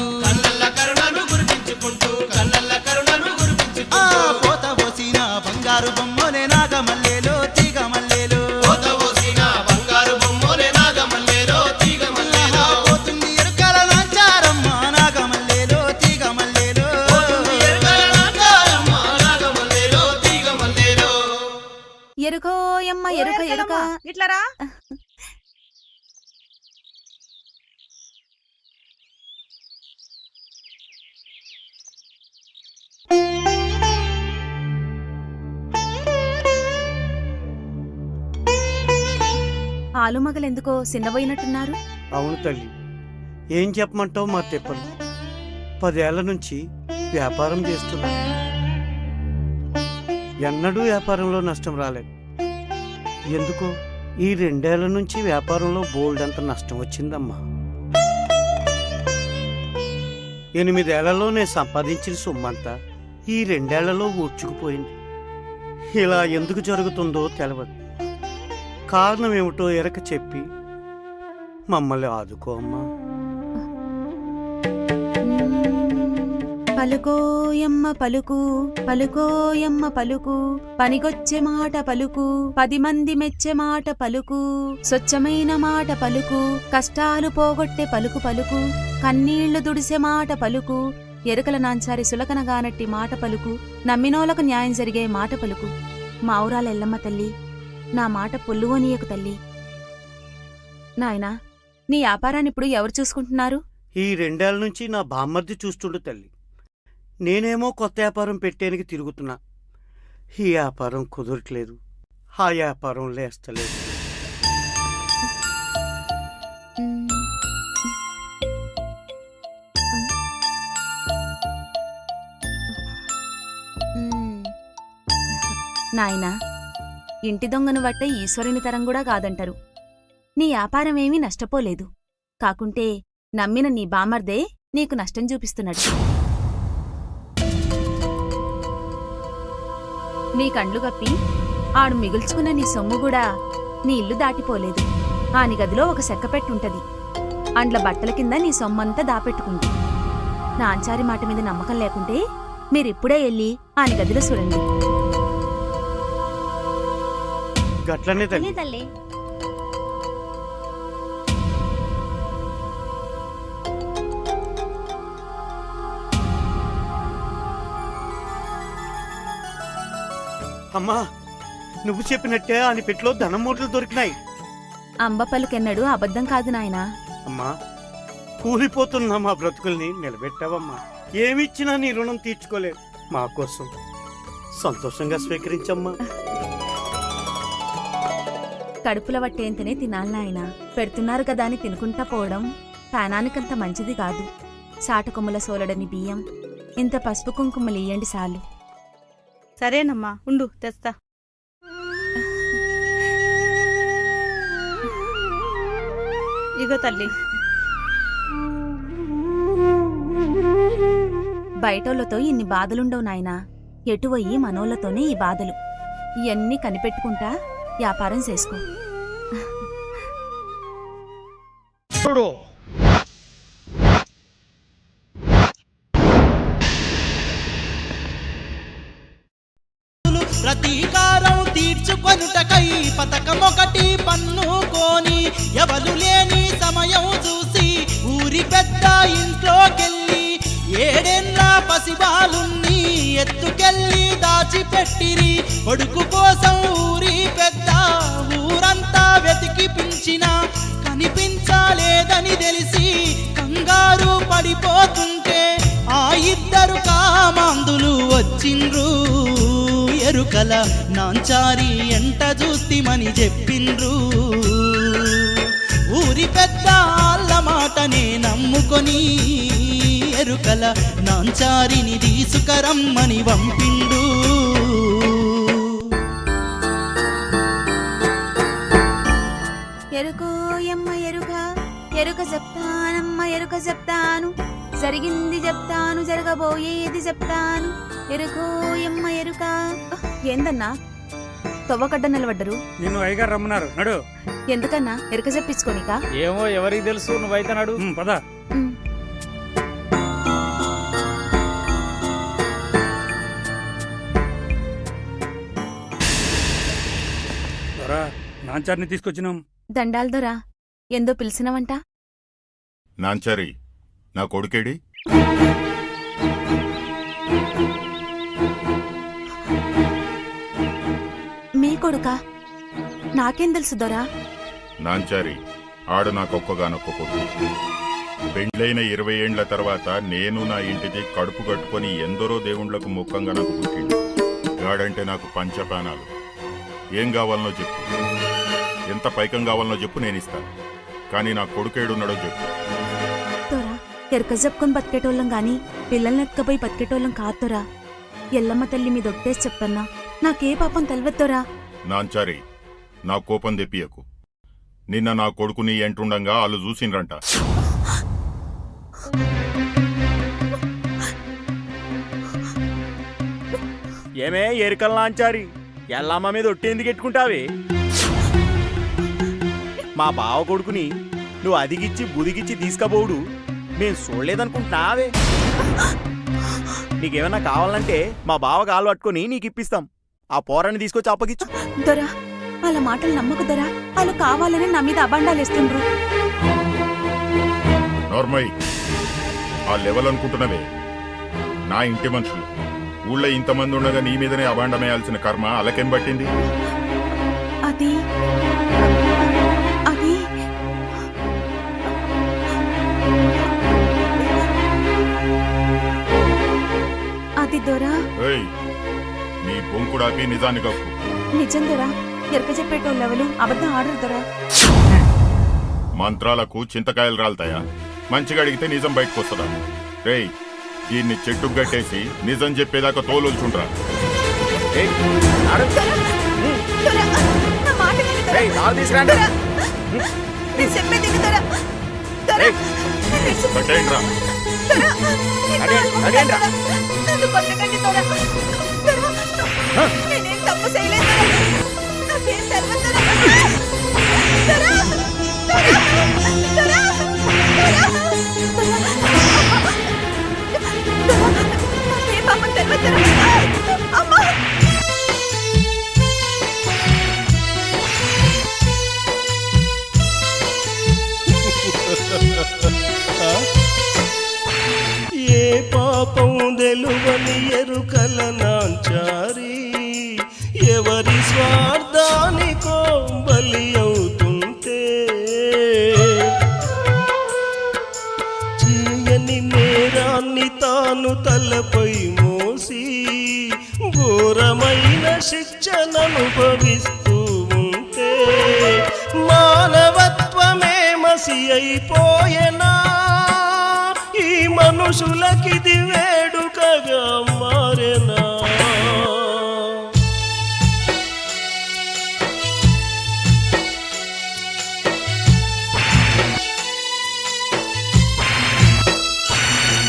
పోత పోసిన బంగారు బొమ్మలే నాగమల్లేలో తీగ మల్లేలో పోతుంది ఎరుకల నాంచారమ్మ నాగమల్లేలో తీగ మల్లేలో. ఎరుకోయమ్మ ఎరుక ఎరుక ఇట్లరా ఆలుమగలెందుకో సిన్నబోయినట్టున్నారు? అవును తల్లి, ఏం చెప్పమంటావు మా తిప్పలు. 10 ఏళ్ల నుంచి వ్యాపారం చేస్తున్నా, ఎన్నడూ వ్యాపారంలో నష్టం రాలేదు. ఎందుకో ఈ 2 ఏళ్ల నుంచి వ్యాపారంలో బోల్డంత నష్టం వచ్చిందమ్మా. 8 ఏళ్లలో నేను సంపాదించిన సొమ్మంతా ఈ 2 ఏళ్లలో ఊడ్చుకుపోయింది. ఇలా ఎందుకు జరుగుతుందో తెలవదు. కారణం ఏమిటో ఎరక చెప్పి మమ్మల్ని ఆదుకో అమ్మా. పలుకోయమ్మ పలుకు పలుకోయమ్మ పలుకు, పనికొచ్చే మాట పలుకు, 10 మంది మెచ్చే మాట పలుకు, స్వచ్ఛమైన మాట పలుకు, కష్టాలు పోగొట్టే పలుకు పలుకు, కన్నీళ్లు దుడిసే మాట పలుకు, ఎరుకల నాంచారి సులకనగానట్టి మాట పలుకు, నమ్మినోలకు న్యాయం జరిగే మాట పలుకు. మా ఊరాల ఎల్లమ్మ తల్లి, నా మాట పొల్లువనీయకు తల్లి. నాయనా, నీ వ్యాపారాన్నిప్పుడు ఎవరు చూసుకుంటున్నారు? ఈ 2 ఏళ్ల నుంచి నా బామ్మర్ది చూస్తుండు తల్లి. నేనేమో కొత్త వ్యాపారం పెట్టేందుకు తిరుగుతున్నా. ఈ వ్యాపారం కుదరట్లేదు, ఆ వ్యాపారం లేస్తలేదు. నాయనా, ఇంటి దొంగను బట్టే ఈశ్వరుని తరం కూడా కాదంటారు. నీ వ్యాపారమేమీ నష్టపోలేదు, కాకుంటే నమ్మిన నీ బామర్దే నీకు నష్టం చూపిస్తున్నాడు. నీ కండ్లు కప్పి ఆడు మిగుల్చుకున్న నీ సొమ్ము కూడా నీ ఇల్లు దాటిపోలేదు. ఆని గదిలో ఒక సెక్కపెట్టుంటది, అండ్ల బట్టల కింద నీ సొమ్మంతా దాపెట్టుకుంది. నాంచారి మాట మీద నమ్మకం లేకుంటే మీరిప్పుడే వెళ్ళి ఆని గదిలో చూడండి. గట్లనే తల్లి. అమ్మా నువ్వు చెప్పినట్టే అని పెట్లో ధనం మూటలు దొరికినాయి. అంబ పలుకెన్నడు అబద్ధం కాదు నాయనా. అమ్మా కూలిపోతున్నా మా బ్రతుకుల్ని నిలబెట్టావమ్మా. ఏమిచ్చినా నీ రుణం తీర్చుకోలేదు. మా కోసం సంతోషంగా స్వీకరించమ్మా. కడుపుల వట్టేంతనే తినాలి నాయనా. పెడుతున్నారు కదా అని తినుకుంటా పోవడం పానానికంత మంచిది కాదు. సాటకొమ్మల సోలడని బియ్యం, ఇంత పసుపు కుంకుమలు ఇయ్యండి చాలు. సరేనమ్మా ఉండు తెస్తా. ఇగో తల్లి. బయటోళ్లతో ఇన్ని బాధలుండవు నాయనా. ఎటువయ్యి మనోళ్లతోనే ఈ బాధలు. ఇవన్నీ కనిపెట్టుకుంటా వ్యాపారం చేసుకో. ప్రతీకారం తీర్చుకొనుటకై పథకమొకటి పన్నుకోని ఎవరు లేని సమయం చూసి ఊరి పెద్ద ఇంట్లోకెళ్ళి 7 ఏళ్ల పసిబాలుణ్ణి ఎత్తుకెళ్ళి దాచిపెట్టిరి. కొడుకు కోసం ఊరి పెద్ద ఊరంతా వెతికి పించినా కనిపించలేదని తెలిసి కంగారు పడిపోతుంటే ఆ 2 కామాంధులు వచ్చిండ్రు. ఎరుకల నాంచారి ఎంట చూస్తిమని చెప్పిండ్రు. ఊరి పెద్ద ఆళ్ళ మాటనే నమ్ముకొని ఎరుకల నాంచారిని తీసుకరమ్మని పంపిండు. ఎరుకోయమ్మ ఎరుక ఎరుక చెప్తానమ్మ ఎరుక చెప్తాను. జరిగింది చెప్తాను, జరగబోయేది చెప్తాను. ఎరుకోయమ్మ ఎరుక. ఏందన్నా తొవ్వకడ్డ నిలబడ్డరు? నిన్ను అయ్యగారు రమ్మన్నారు. నడు. ఎందుకన్నా ఎరుక చెప్పించుకోనికా? ఏమో ఎవరికి తెలుసు, నువ్వైతే నడు. పద. నాంచారిని తీసుకొచ్చినాం. దండాలు దొరా. ఎందో పిలిచినవంట? నాంచారి నా కొడుకేడి? మీ కొడుకా? నాకేం తెలుసు దొరా? నాంచారి ఆడు నాకొక్కగానొక్క కొడుకు. పెండ్లైన 20 ఏండ్ల తర్వాత నేను నా ఇంటికి కడుపు కట్టుకొని ఎందరో దేవుళ్లకు ముఖంగా నాకు పుట్టిండు. గాడంటే నాకు పంచపానాలు. ఏం కావాలనో చెప్పు, ఎంత పైకం కావాలనో చెప్పు, నేనిస్తాను. కానీ నా కొడుకేడున్నాడో చెప్పు. దొరా ఎరుక చెప్పుకొని బతికేటోళ్ళం గాని పిల్లల్ని ఎత్తుకపోయి బతికేటోళ్ళం కాదురా. ఎల్లమ్మ తల్లి మీద ఒట్టేసి చెప్తన్నా, నాకే పాపం తెలవద్దోరా. నాంచారి నా కోపం తెప్పియకు. నిన్న నా కొడుకుని ఎంటుండగా వాళ్ళు చూసిండ్రంట. ఏమే ఎరుకల నాంచారి, ఎల్లమ్మ మీద ఒట్టేందుకు ఎట్టుకుంటావే? మా బావ కొడుకుని నువ్వు అదిగిచ్చి బుదిగిచ్చి తీసుకపోవుడు మేం చూడలేదనుకుంటున్నావే? నీకేమన్నా కావాలంటే మా బావ కాలు పట్టుకొని నీకు ఇప్పిస్తాం. ఆ పోరాన్ని తీసుకొచ్చి అప్పగిచ్చు. దొరా వాళ్ళ మాటలు నమ్మకు దొరా. వాళ్ళు కావాలని నా మీద అబండాలేస్తుండ్రు. నార్మల్ ఆ లెవెల్ అనుకుంటున్నవే. నా ఇంటి మనుషులు ఊళ్ళో ఇంతమంది ఉండగా నీ మీదనే అబాండమేయాల్సిన కర్మ అలకేం పట్టింది? అది అది అది దొరా. నీ బొంకుడాపి నిజాన్ని కప్పు. నిజం దొరా. ఎరక చెప్పేటోళ్ళెవలు అబద్ధం ఆడరు దొరా. మంత్రాలకు చింతకాయలు రాలుతాయా? మంచిగా అడిగితే నిజం బయటకు వస్తుందా? రేయ్ దీన్ని చెట్టుకు గట్టేసి నిజం చెప్పేదాకా తోలుచుండ్రా. తప్పు చేయలేదు. ఏ పాపం తెలువని ఎరుకల నాంచారి ఎవరి స్వార్థానికో బలి అవుతుంటే చేయని నేరాన్ని తాను తలపై మోసి ఘోరమైన శిక్షననుభవిస్తూ ఉంటే మానవత్వమే మసి అయిపోయేనా ఈ మనుషులకిది వేడుకగా మారెనా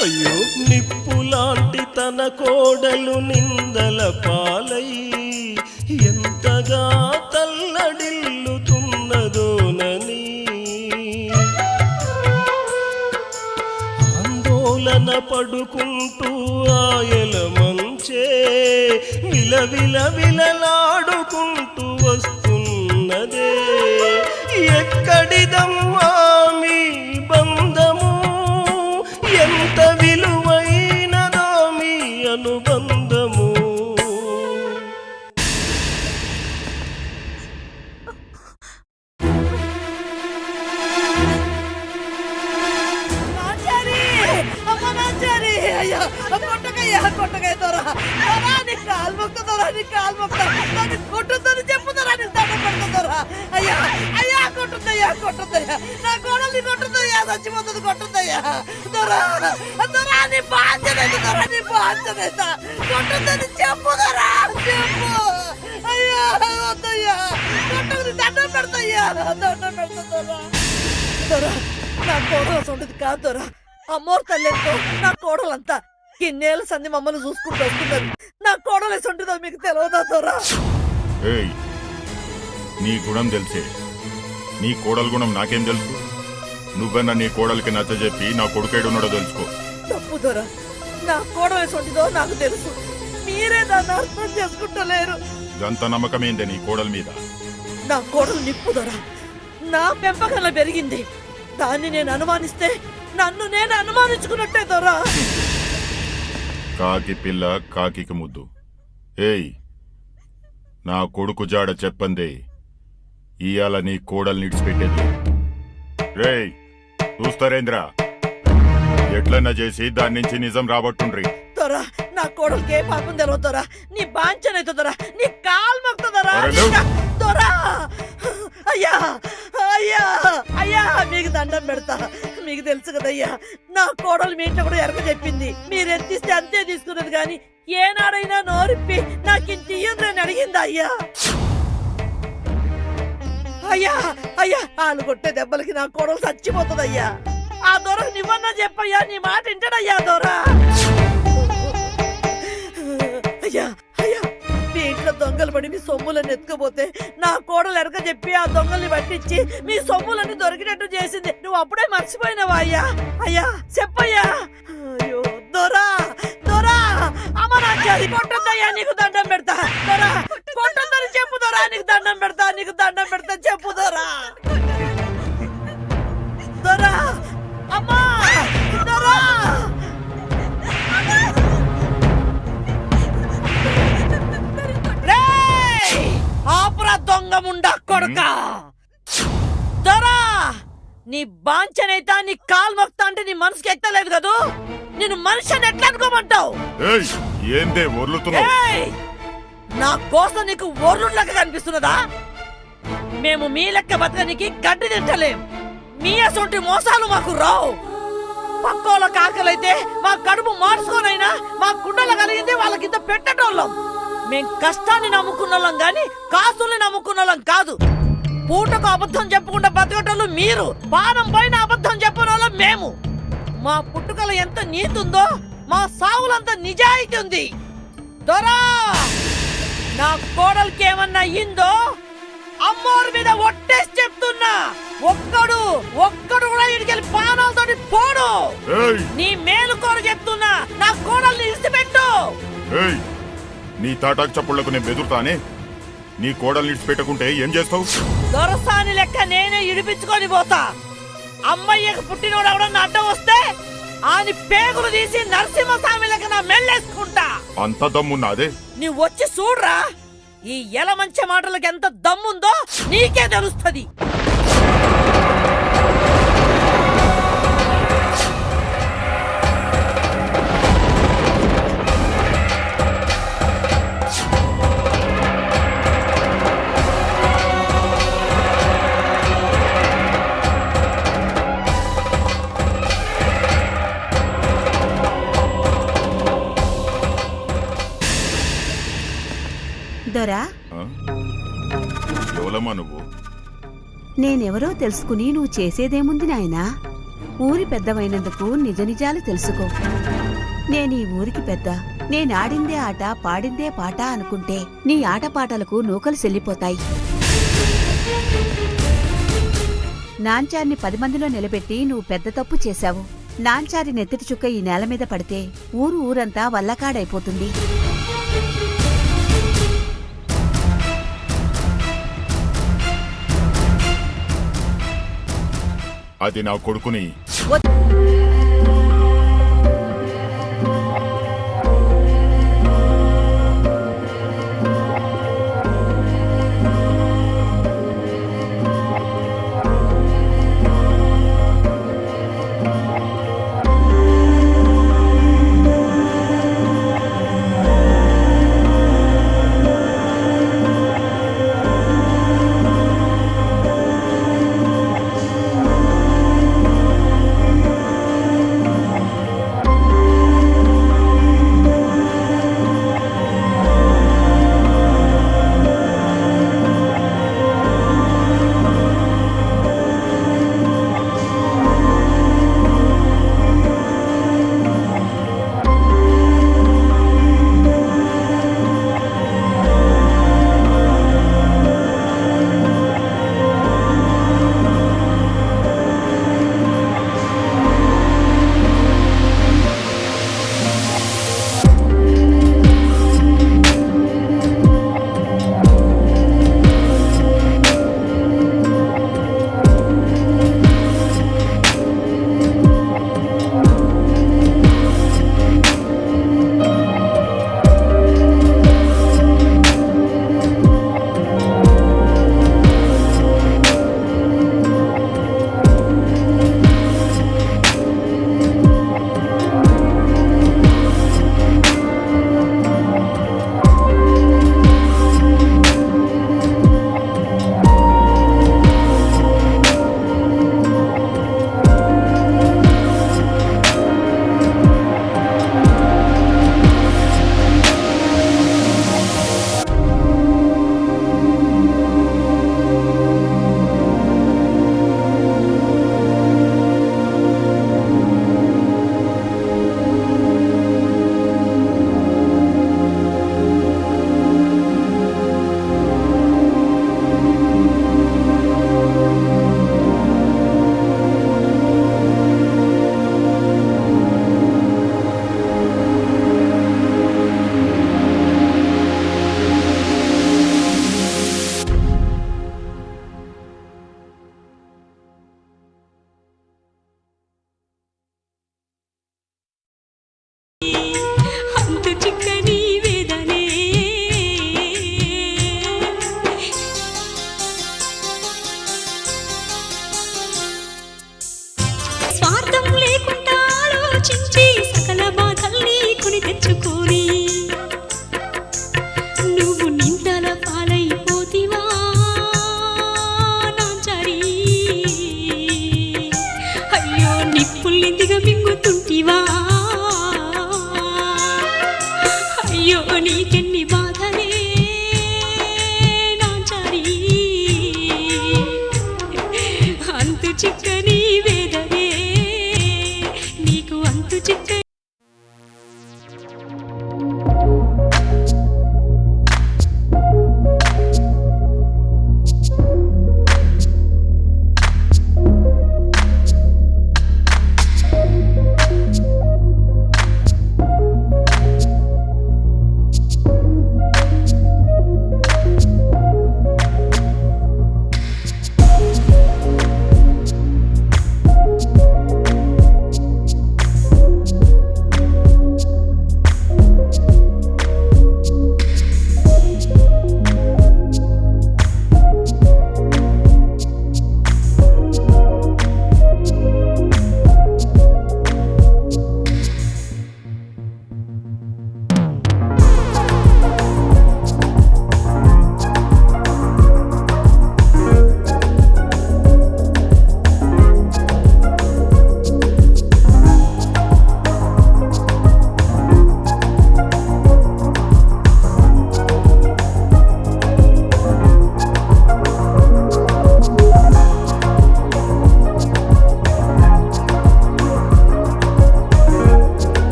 అయ్యో నిప్పులాంటి తన కోడలు నిందల పాలై ఎంతగా తల్లడిల్లుతున్నదోనని ఆందోళన పడుకుంటూ ఆయల మంచే విలవిలలాడుకుంటూ వస్తున్నదే ఎక్కడిదమ్మా మీ బంధము ఎంత విలువైనదో మీ అనుబంధము నా కోడల్ని కొట్టుదయ్యా చచ్చిపోతుంది కొట్టుదయ్యా దొరా దొరా నీ బాధ్యత దొరా నీ బాధ్యత కొట్టుదని చెప్పు దొరా చెప్పు అయ్యా వద్దయ్యా కొట్టుకుని దండం పెడతాయ్యా దండం పెడతా దొరా దొరా నా కోడలు సొంతది కాదు దొరా అమ్మోరు తల్లెంతో నా కోడలంతా ఇన్నేళ్ళ సంధి మమ్మల్ని చూసుకుంటూ వస్తున్నారు నా కోడలే సొంటిదో మీకు తెలియదా దొరా ఏయ్ నీ గుణం తెలిసే నీ కోడలు గుణం నాకేం తెలుసు నువ్వన్నా నీ కోడలికి నచ్చజెప్పి నా కొడుకేడున్నాడో తెలుసుకో తప్పు దొరా నా కోడలే సొంటిదో నాకు తెలుసు మీరే దాన్ని అర్థం చేసుకుంటలేరు గంత నమ్మకమేందే నీ కోడల మీద నా కోడలు నిప్పు దొరా నా పెంపకంలో పెరిగింది దాన్ని నేను అనుమానిస్తే నన్ను నేను అనుమానించుకున్నట్టే దొరా కాకి పిల్ల కాకికి ముద్దు ఏయ్ నా కొడుకు జాడ చెప్పందే ఇయాల నీ కోడల్ని ఇడిచిపెట్టేది రేయ్ చూస్తారేంద్రా ఎట్లన్నా చేసి దాని నుంచి నిజం రాబట్టుండ్రి దొరా నా కోడలికి ఏ పాపం తెలవుతారా నీ బాంచనైతే దొరా నీ కాలు మొక్కుతారా దొరా అయ్యా అయ్యా అయ్యా మీకు దండం పెడతా మీకు తెలుసు కదయ్యా నా కోడలు మీ ఇంట్లో కూడా ఎరగ చెప్పింది మీరు ఎత్తిస్తే అంతే తీసుకున్నది కానీ ఏనాడైనా నోరిప్పి నాకు ఇంత ఇయ్యని అడిగిందా అయ్యా అయ్యా అయ్యా వాళ్ళు కొట్టే దెబ్బలకి నా కోడలు చచ్చిపోతుందయ్యా ఆ దొరకు నివ్వన్నా చెప్పయ్యా నీ మాట వింటాడయ్యా దొరా అయ్యా అయ్యా మీ ఇంట్లో దొంగలు పడి మీ సొమ్ములను ఎత్తుకపోతే నా కోడలు ఎరక చెప్పి ఆ దొంగల్ని పట్టించి మీ సొమ్ములన్నీ దొరికినట్టు చేసింది నువ్వు అప్పుడే మర్చిపోయినావా అయ్యా అయ్యా చెప్పయ్యా అయ్యో దొరా దొరా అమరాచారి కొట్టద్దయ్యా నీకు దండం పెడతా దొరా కొట్టద్దని చెప్పు దొరా నీకు దండం పెడతా నీకు దండం పెడతా చెప్పు దొరా దొరా అమ్మా దొరా ఆపురా దొంగ ముండా కొడుక దొరా నీ బాంచనైతా నీ కాలు మొక్తా అంటే నీ మనసుకి ఎక్కలేదు కదూ నేను మనిషిని ఎట్లా అనుకోమంటావు ఏందే ఒర్లుతున్నావు నా కోసం నీకు ఒర్రులాగా కనిపిస్తున్నదా మేము మీ లెక్క బతకనికి గడ్డి తింటలేం మీ అసొంటి మోసాలు మాకు రావు పక్కోళ్ళ కాకలైతే మా కడుపు మార్చుకోనైనా మా కుండలు కలిగింది వాళ్ళకింత పెట్టటోళ్ళం మేం కష్టాన్ని నమ్ముకున్నోళ్ళం గాని కాసుల్ని నమ్ముకున్నోళ్ళం కాదు పూటకు అబద్ధం చెప్పుకుంటా బతకటోళ్ళు మీరు పానం పైన అబద్ధం చెప్పనోళ్ళం మేము మా పుట్టుకల ఎంత నీతి ఉందో మా సావులంత నిజాయితీ ఉంది దొరా నా కోడలికి ఏమన్నా అయ్యిందో అమ్మోరు మీద ఒట్టేసి చెప్తున్నా ఒక్కడు కూడా ఇడికెళ్ళి పానాలతోటి పోడు నీ మేలు కోరు చెప్తున్నా నా కోడల్ని ఇడిచిపెట్టు నీ తాటాకు చప్పుళ్లకు నేను బెదురుతానే నీ కోడల్ని ఇడిచిపెట్టకుంటే ఏం చేస్తావు దొరసాని లెక్క నేనే ఇడిపించుకొని పోతా అమ్మయ్యకు పుట్టినోడు ఎవడన్నా అడ్డం వస్తే ఆని పేగులు తీసి నరసింహస్వామి లెక్క నా మెళ్ళేసుకుంటా అంత దమ్మున్నాదే నువ్వు వచ్చి చూడరా ఈ ఎలమంచె మాటలకు ఎంత దమ్ముందో నీకే తెలుస్తుంది. దొరా, ఎవలమ్మా నువ్వు? నేనెవరో తెలుసుకుని నువ్వు చేసేదేముంది నాయనా? ఊరి పెద్దవైనందుకు నిజ నిజాలు తెలుసుకో. నేనీ ఊరికి పెద్ద. నేనాడిందే ఆట పాడిందే పాట అనుకుంటే నీ ఆటపాటలకు నూకలు చెల్లిపోతాయి. నాంచారిని 10 మందిలో నిలబెట్టి నువ్వు పెద్ద తప్పు చేశావు. నాంచారి నెత్తిటి చుక్క ఈ నేల మీద పడితే ఊరంతా వల్లకాడైపోతుంది. అది నా కొడుకుని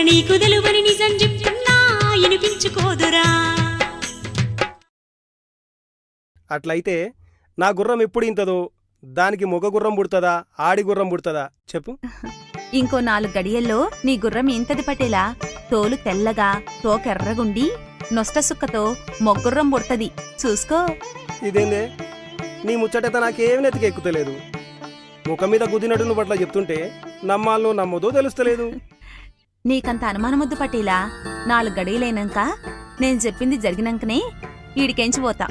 నీకు తెలువని నిజం చెప్తున్నా వినిపించుకోదురా. అట్లయితే నా గుర్రం ఎప్పుడు ఇంతదో దానికి మొగ గుర్రం పుడుతుందా ఆడి గుర్రం పుడుతుందా చెప్పు. ఇంకో 4 గడియల్లో నీ గుర్రం ఇంతది పటేలా. తోలు తెల్లగా తోకెర్రగుండి నొష్టసుక్కతో మొగ్గుర్రం పుడతది చూసుకో. ఇదేందే నీ ముచ్చటైతే నాకేం నెతికెక్కుతలేదు. ముఖం మీద గుద్దినట్టు నువ్వు అట్లా చెప్తుంటే నమ్మాలో నమ్మదో తెలుస్తలేదు. నీకంత అనుమానమొద్దు పటేలా. 4 గడియలైనాక నేను చెప్పింది జరిగినాకనే ఈడికెంచిపోతా.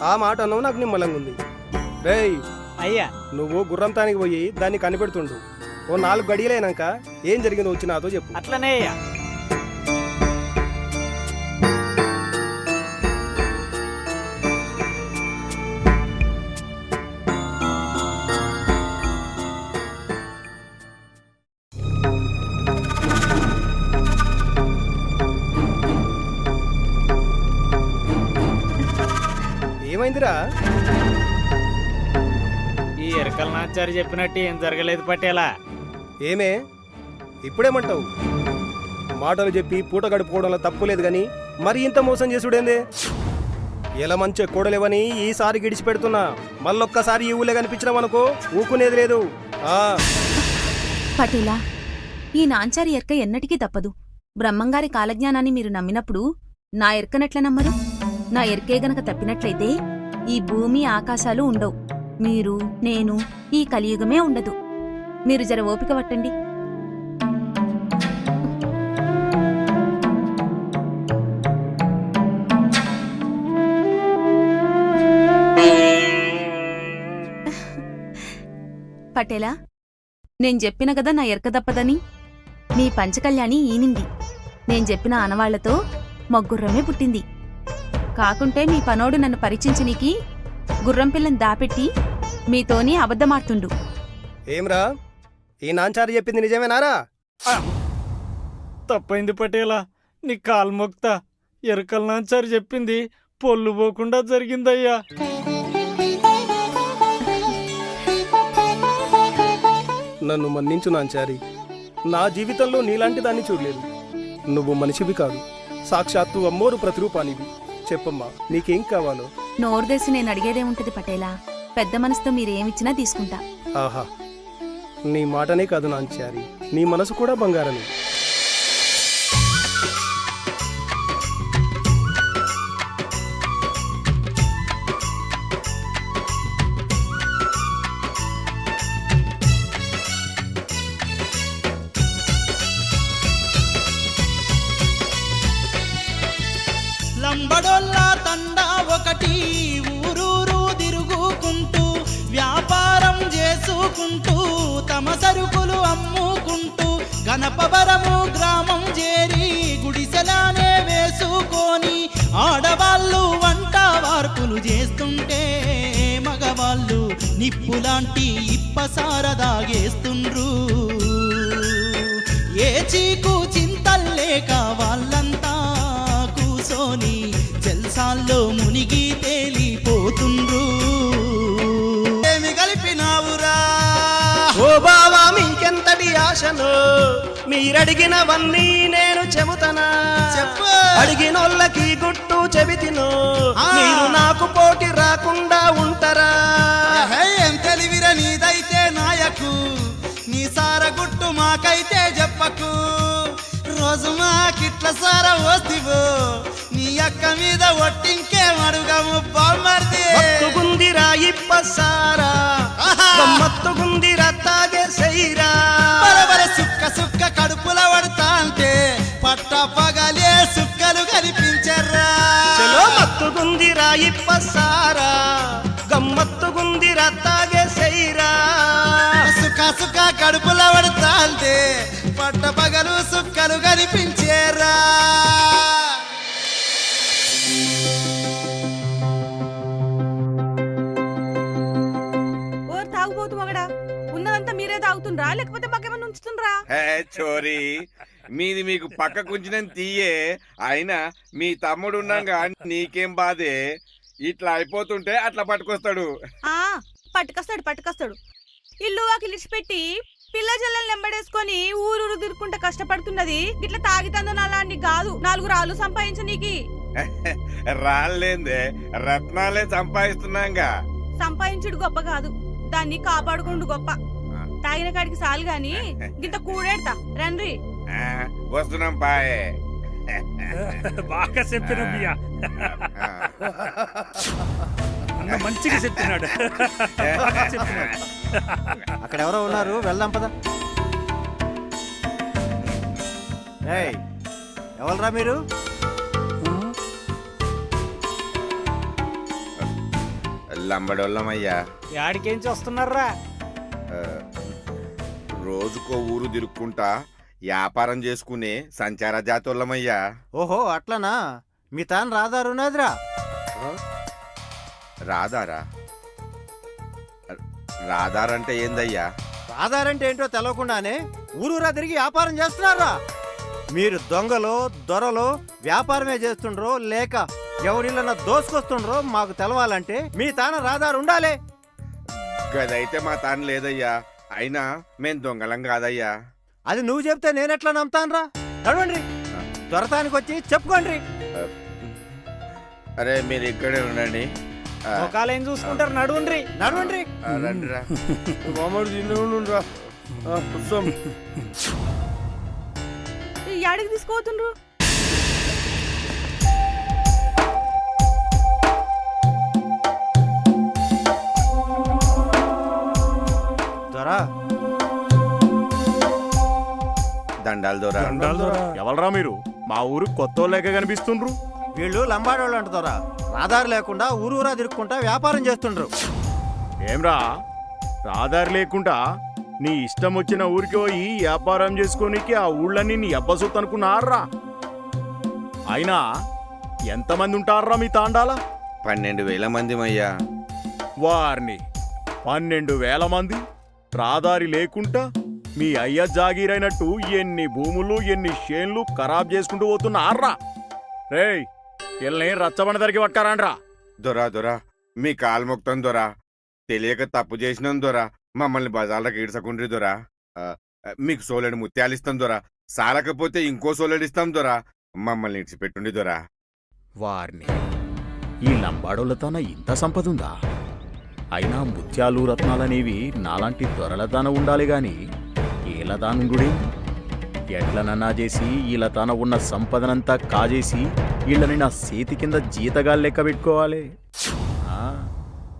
ఆ మాట అన్నావు నాకు నిమ్మలంగుంది. రేయ్ అయ్యా నువ్వు గుర్రం తానికి పోయి దాన్ని కనిపెడుతుండు. ఓ 4 గడియలైనాక ఏం జరిగిందో వచ్చి నాతో చెప్పు. అట్లనే అయ్యా. ఏమైందిరా? ఈ ఎరకల నాచారి చెప్పినట్టు ఏం జరగలేదు పటేలా. ఏమే ఇప్పుడేమంటావు? మాటలు చెప్పి పూట గడుపుకోవడంలో తప్పులేదు గాని మరి ఇంత మోసం చేసుడేందే? ఎలా మంచి కూడలేవని ఈసారి గిడిచి పెడుతున్నా. మళ్ళొక్కసారి ఈ ఊళ్ళే కనిపించినామనుకో ఊకునేది లేదు. పటేలా, ఈ నాంచారి ఎర్క ఎన్నటికీ తప్పదు. బ్రహ్మంగారి కాలజ్ఞానాన్ని మీరు నమ్మినప్పుడు నా ఎర్కనెట్ల నమ్మరు? నా ఎర్కే గనక తప్పినట్లయితే ఈ భూమి ఆకాశాలు ఉండవు. మీరు నేను ఈ కలియుగమే ఉండదు. మీరు జర ఓపిక పట్టండి. పటేలా, నేను చెప్పిన కదా నా ఎర్క తప్పదని. మీ పంచకళ్యాణి ఈనింది. నేను చెప్పిన ఆనవాళ్లతో మొగ్గుర్రమే పుట్టింది. కాకుంటే మీ పనోడు నన్ను పరీక్షించనీకి గుర్రం పిల్లని దాపెట్టి మీతోని అబద్ధమాడుతుండు. ఏమ్రా ఈ నాంచారి చెప్పింది నిజమేనారా? తప్పైంది పటేలా, నీ కాల్మొక్తా. ఎరకల నాంచారి చెప్పింది పొల్లు పోకుండా జరిగిందయ్యా. నన్ను మన్నించు నాంచారి. నా జీవితంలో నీలాంటి దాన్ని చూడలేదు. నువ్వు మనిషివి కాదు, సాక్షాత్తు అమ్మోరు ప్రతిరూపానివి. చెప్పమ్మా నీకేం కావాలో? నోరుదేసి నేను అడిగేదేముంటది పటేలా. పెద్ద మనసుతో మీరేమిచ్చినా తీసుకుంటా. ఆహా, నీ మాటనే కాదు నాంచారి, నీ మనసు కూడా బంగారమే. లంబడోళ్ళ తండా ఒకటి ఊరూరు తిరుగుకుంటూ వ్యాపారం చేసుకుంటూ తమ సరుకులు అమ్ముకుంటూ గణపవరము గ్రామం చేరి గుడిసెలానే వేసుకొని ఆడవాళ్ళు వంట వార్పులు చేస్తుంటే మగవాళ్ళు నిప్పులాంటి ఇప్పసారదాగేస్తుండ్రు. ఏ చీకు చింతల్లేక వాళ్ళంతా కూసోని జల్సాల్లో మునిగి తేలిపోతుండ్రు. ఏమి కలిపినావురా ఓ బావా మీకెంతటి ఆశను? మీరడిగినవన్నీ నేను చెబుతానా? చెప్పు. అడిగినోళ్ళకి గుట్టు చెబితిను. మీరు నాకు పోటీ రాకుండా ఉంటారా? ఏం తెలివిరా నీదైతే నాయకు, నీ సారగుట్టు మాకైతే చెప్పకు. రోజు మాకిట్ల సార వస్తివో నీ అక్క మీద ఒట్టింకేమడుగము బామ్మర్ది. మత్తుగుందిరా ఇప్ప సారా, మత్తుగుందిరా తాగే సైరా. సుక్క సుక్క కడుపుల పడతా అంటే పట్ట పగలే సుక్కలు కనిపించర్రా. చలో మత్తుగుందిరా ఇప్ప సారా, గమ్మత్తుగుందిరా తాగే సైరా. సుక్క సుక్క కడుపుల పడతా అంటే పట్ట పగలు సుక్కలు కనిపించేరా. ఓ తాగుబోతు మగడా, ఉన్నదంతా మీరే తాగుతుండ్రా లేకపోతే మాకేమన్నా ఉంచుతుండ్రా? చోరీ మీది మీకు పక్క కుంచిన తీయే. అయినా మీ తమ్ముడు ఉన్నాగా నీకేం బాధే? ఇట్లా అయిపోతుంటే అట్లా పట్టుకొస్తాడు. పట్టుకొస్తాడు. ఇల్లు వాకిలిడిచి పెట్టి పిల్ల చెల్లెల్ని వెంబడేసుకొని ఊరూరు తిరుక్కుంటే కష్టపడుతున్నది ఇట్లా తాగితందనాలాంటి కాదు 4 రాళ్ళు సంపాదించనీకి. రాళ్ళేందే రత్నాలే సంపాదిస్తున్నాంగా. సంపాదించుడు గొప్ప కాదు, దాన్ని కాపాడుకుండు గొప్ప. తాగిన కాడికి సాలు గాని గింత కూడేడతా రండి. వస్తున్నాం పాయే. బాగా చెప్పిన బియ్య, మంచిగా చెప్పినాడు. అక్కడ ఎవరో ఉన్నారు, వెళ్దాం పద. ఎవరురా మీరు? లంబడోళ్ళమయ్యా. యాడికేంచి వస్తున్నారా? రోజుకో ఊరు తిరుక్కుంటా వ్యాపారం చేసుకునే సంచార జాతోళ్ళమయ్యా. ఓహో అట్లనా? మీ తాను రాదారున్నదిరా. రాదారా? రాదారంటే ఏందయ్యా? రాదారంటే ఏంటో తెలవకుండానే ఊరూరా తిరిగి వ్యాపారం చేస్తున్నారా? మీరు దొంగలో దొరలో వ్యాపారమే చేస్తుండ్రో లేక ఎవరిళ్ళన్నా దోసుకొస్తుండ్రో మాకు తెలవాలంటే మీ తాన రాదారు ఉండాలి. గదైతే మా తాను లేదయ్యా, అయినా మేం దొంగలం కాదయ్యా. అది నువ్వు చెప్తే నేనెట్లా నమ్ముతానురా? నడవండి, దొరతానికి వచ్చి చెప్పుకోండి. అరే మీరు ఇక్కడే ఉండండి. ఏం చూసుకుంటారు? నడవండి నడవండి. రండిరా. యాడికి తీసుకోతుండ్రు? దొరా దండాలు దొరా. ఎవరా మీరు? మా ఊరు కొత్త లెక్క కనిపిస్తుండ్రు. వీళ్ళు లంబాడోళ్ళు అంటుదోరా. రాదారు లేకుండా ఊరూరా తిరుక్కుంటా వ్యాపారం చేస్తుండ్రు. ఏమ్రా, రాదారు లేకుండా నీ ఇష్టం వచ్చిన ఊరికి పోయి వ్యాపారం చేసుకోనికి ఆ ఊళ్ళని నీ అబ్బసొత్తు అనుకున్నారా? అయినా ఎంతమంది ఉంటారా మీ తాండాల? 12,000 మంది అయ్యా. వారిని 12,000 మంది రాదారి లేకుండా మీ అయ్య జాగీరైనట్టు ఎన్ని భూములు ఎన్ని షేన్లు ఖరాబ్ చేసుకుంటూ పోతున్నారా? రేయ్, వీళ్ళని రచ్చబండ దరికి పట్టారండ్రా. దొరా దొరా మీ కాలు మొక్తం దొరా. తెలియక తప్పు చేసినాం దొరా. మమ్మల్ని బజార్లకు ఈడ్చకుండ్రి దొరా. మీకు సోలెడు ముత్యాలిస్తాం దొరా. సాలకపోతే ఇంకో సోలెడిస్తాం దొరా. మమ్మల్ని ఇడిచిపెట్టుండి దొరా. వారిని ఈ లంబాడోళ్ళతోన ఇంత సంపద ఉందా? అయినా ముత్యాలు రత్నాలనేవి నాలాంటి దొరలదాన ఉండాలి గాని ఏలదానుండుడే. ఎట్లనన్నా చేసి ఈలతాన ఉన్న సంపదనంతా కాజేసి వీళ్ళని నా చేతి కింద జీతగాలు లెక్క పెట్టుకోవాలి.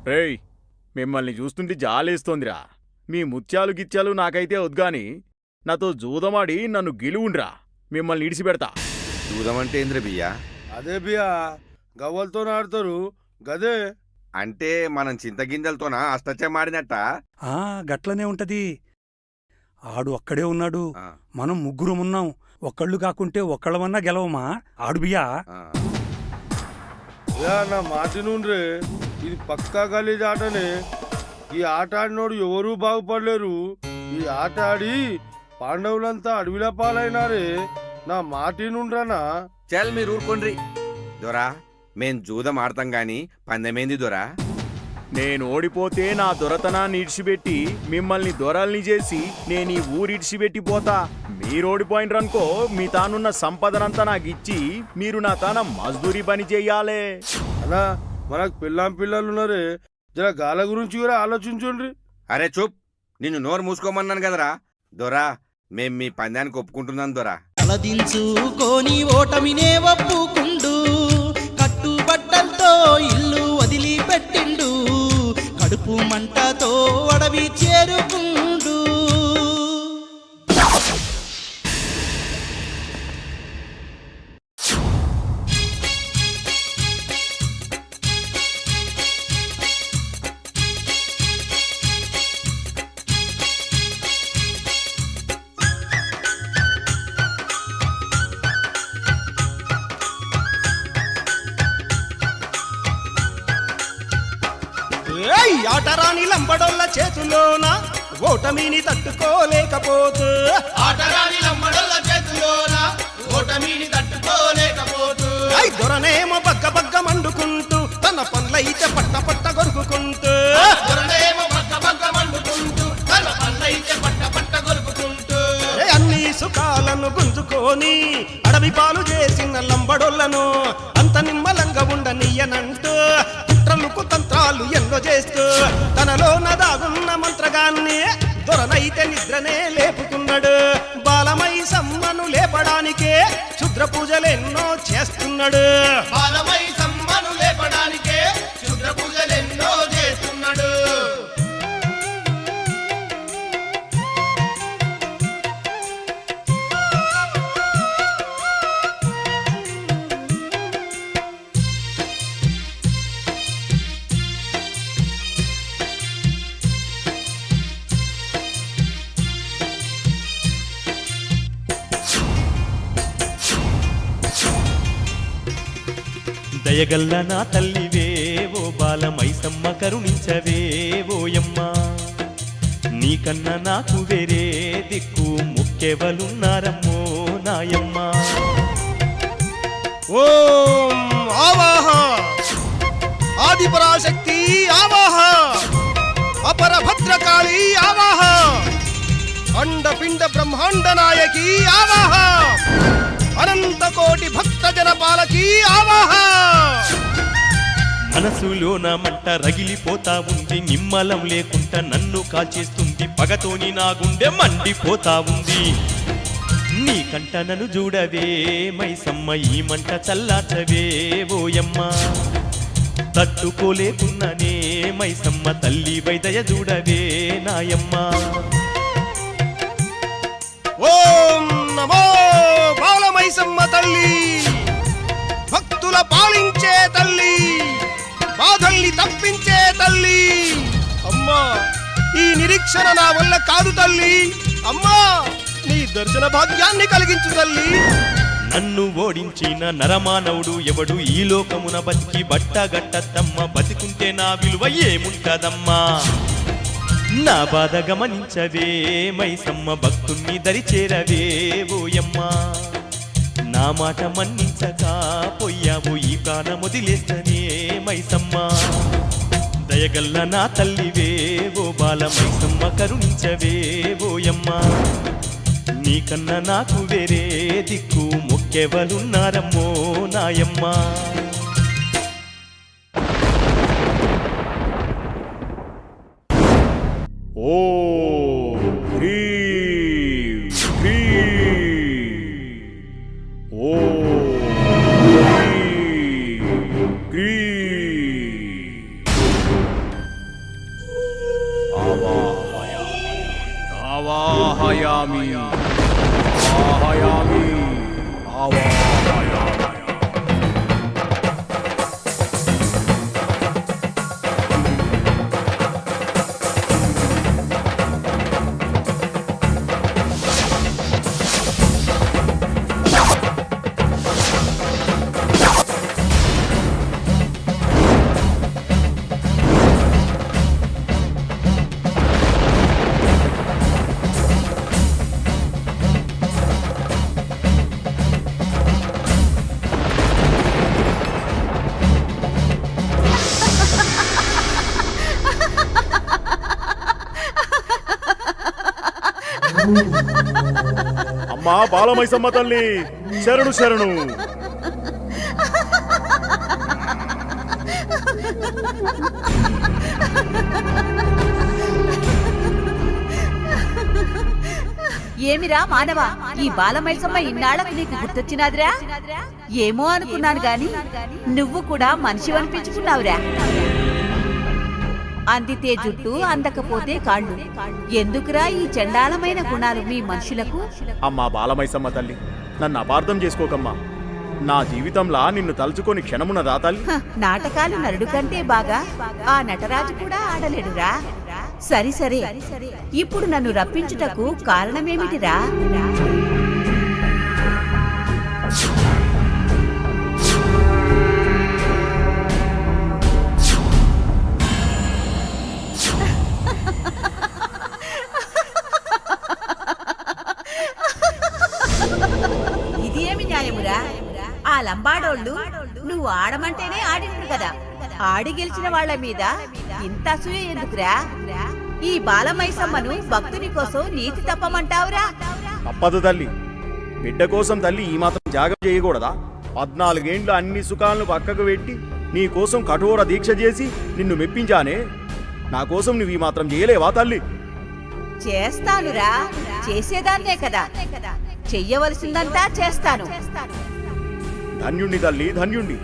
రేయ్, మిమ్మల్ని చూస్తుంటే జాలేస్తోందిరా. మీ ముత్యాలు గిత్యాలు నాకైతే వద్దుగాని నాతో జూదమాడి నన్ను గెలువుండ్రా. మిమ్మల్ని ఇడిసిపెడతా. జూదమంటే ఏంద్ర బియ్యా? అదే బియ్యా, గవ్వలతో ఆడతారు గదే. అంటే మనం చింతగింజలతోన అష్టచమాడినట్ట? గట్లనే ఉంటది. ఆడు అక్కడే ఉన్నాడు, మనం ముగ్గురం ఉన్నాం. ఒక్కళ్ళు కాకుంటే ఒక్కళ్ళమన్నా గెలవమా? ఆడు బియ్యా. నా మాటి నుండ్రే, ఇది పక్కా గలీజ్ ఆటనే. ఈ ఆట ఆడినోడు ఎవరూ బాగుపడలేరు. ఈ ఆట ఆడి పాండవులంతా అడవిల పాలైనారే. నా మాటి నుండ్రనా? చల్ మీరు ఊరుకోండ్రి దొరా. మేం జూదం ఆడతాం గాని పందెమేంది దొరా? నేను ఓడిపోతే నా దొరతనాన్ని ఇడిచిపెట్టి మిమ్మల్ని దొరల్ని చేసి నేను ఈ ఊరిడిచిపెట్టి పోతా. మీరోడిపోయినరనుకో మీ తానున్న సంపదనంతా నాకిచ్చి మీరు నా తాన మజ్దూరి పని చెయ్యాలే. అలా మనకు పిల్లలున్నారే, జర గాల గురించి కూడా ఆలోచించుండ్రి. అరే చూప్, నిన్ను నోరు మూసుకోమన్నాను కదరా. దొరా, మేం మీ పందానికి ఒప్పుకుంటున్నాం దొరా. తలదించుకొని ఓటమినే ఒప్పుకుండు, కట్టుబట్టలతో ఇల్లు వదిలిపెట్టిండు, కడుపు మంటతో అడవి చేరుకుండు. ఆటరాని లంబడోళ్ళ చేతుల్లోన ఓటమిని తట్టుకోలేకపోతూ, ఆటరాని లంబడోళ్ళ చేతుల్లోన ఓటమిని తట్టుకోలేకపోతూ, దొరనేమో బగ్గ బగ్గ మండుకుంటూ తన పనులైతే పట్ట పట్ట కొరుకుంటూ, దొరనేమో బగ్గ బగ్గ మండుకుంటూ తన పనులైతే పట్ట పట్ట నన్ను గుంజుకొని అడవి పాలు చేసిన లంబడోళ్లను అంత నిమ్మలంగా ఉండనియ్యనంటూ కుట్రలకు తంత్రాలు ఎన్నో చేస్తూ తనలోన దాగున్న మంత్రగాన్ని దొరనైతే నిద్రనే లేపుతున్నాడు. బాలమైసమ్మను లేపడానికే క్షుద్ర పూజలెన్నో చేస్తున్నాడు. బాలమైసమ్మను లేపడానికే క్షుద్ర పూజలెన్నో చేస్తున్నాడు. దయగల్ల నా తల్లివే ఓ బాలమైసమ్మ కరుణించవే ఓయమ్మ. నీకన్నా నాకు వేరే దిక్కు ముక్కెవలున్నారమ్మో నాయమ్మ. ఓం ఆవాహ ఆదిపరాశక్తి ఆవాహ అపర భద్రకాళి ఆవాహ అండపిండ బ్రహ్మాండ నాయకి ఆవాహ అనంత కోటి భక్త జన పాలకి ఆవాహ. మనసులో నా మంట రగిలిపోతా ఉంది, నిమ్మలం లేకుండా నన్ను కాల్చేస్తుంది, పగతోని నా గుండె మండిపోతా ఉంది. నీకంట నన్ను చూడవే మైసమ్మ, ఈ మంట చల్లార్చవే ఓయమ్మ. తట్టుకోలేకున్నానే మైసమ్మ, తల్లి వైదయ చూడవే నాయమ్మ. ఓం నమో బాలమైసమ్మ తల్లి, భక్తుల పాలించే తల్లి, బాధల్ని తప్పించే తల్లి. అమ్మా ఈ నిరీక్షణ నా వల్ల కాదు తల్లి. అమ్మా నీ దర్శన భాగ్యాన్ని కలిగించు తల్లి. నన్ను ఓడించిన నరమానవుడు ఎవడు ఈ లోకమున బతికి బట్టగట్టద్దమ్మ. బతికుంటే నా విలువ ఏముంటదమ్మా. నా బాధ గమనించవే మైసమ్మ, భక్తుణ్ణి దరి చేరవే ఓయమ్మ. నా మాట మన్నించక పొయ్యావు, ఈ ప్రాణం వదిలేస్తనే మైసమ్మ. దయగల్ల నా తల్లివే ఓ బాల మైసమ్మ, కరుణించవే ఓయమ్మ. నీకన్నా నాకు వేరే దిక్కు మొక్కెవలున్నారమ్మో నాయమ్మ. ఓ హ్రీం హ్రీం ఓ హ్రీం హ్రీం ఆవాహయామి ఆవాహయామి ఆవాహయామి. అమ్మా బాలమైసమ్మ తల్లి, శరణు శరణు. ఏమిరా మానవా, ఈ బాలమైసమ్మ ఇన్నాళ్లకు నీకు గుర్తొచ్చినాదిరా? ఏమో అనుకున్నాను గాని నువ్వు కూడా మనిషి అనిపించుకున్నావురా. అందితే జుట్టు, అందకపోతే కాళ్ళు. ఎందుకురా ఈ చండాలమైన గుణాలు మీ మనుషులకు? అమ్మా బాలమైసమ్మ తల్లి, నన్ను అపార్థం చేసుకోకమ్మా. నా జీవితంలా నిన్ను తలుచుకొని క్షణమున దాతాలి. నాటకాలు నరుడు కంటే బాగా ఆ నటరాజు కూడా ఆడలేడురా. సరి సరే, ఇప్పుడు నన్ను రప్పించుటకు కారణమేమిటిరా? ఇది ఏమి న్యాయమురా? ఆ లంబాడోళ్ళు నువ్వు ఆడమంటేనే ఆడిండ్రు కదా, ఆడి గెలిచిన వాళ్ల మీద ఇంత అసూయ ఎందుకురా? ఈ బాలమైసమ్మను భక్తుని కోసం నీతి తప్పమంటావురా? తప్పదు తల్లి, బిడ్డ కోసం తల్లి ఈ మాత్రం త్యాగం చేయకూడదా? 14 ఏండ్లు అన్ని సుఖాలను పక్కకు పెట్టి నీ కోసం కఠోర దీక్ష చేసి నిన్ను మెప్పించానే. నా కోసం నువ్వు ఈ మాత్రం చేయలేవా తల్లి? చేస్తానురా, చేసేదాన్నే కదా, చెయ్యవలసిందంతా చేస్తాను. ధన్యుణ్ణి తల్లి, ధన్యుణ్ణి.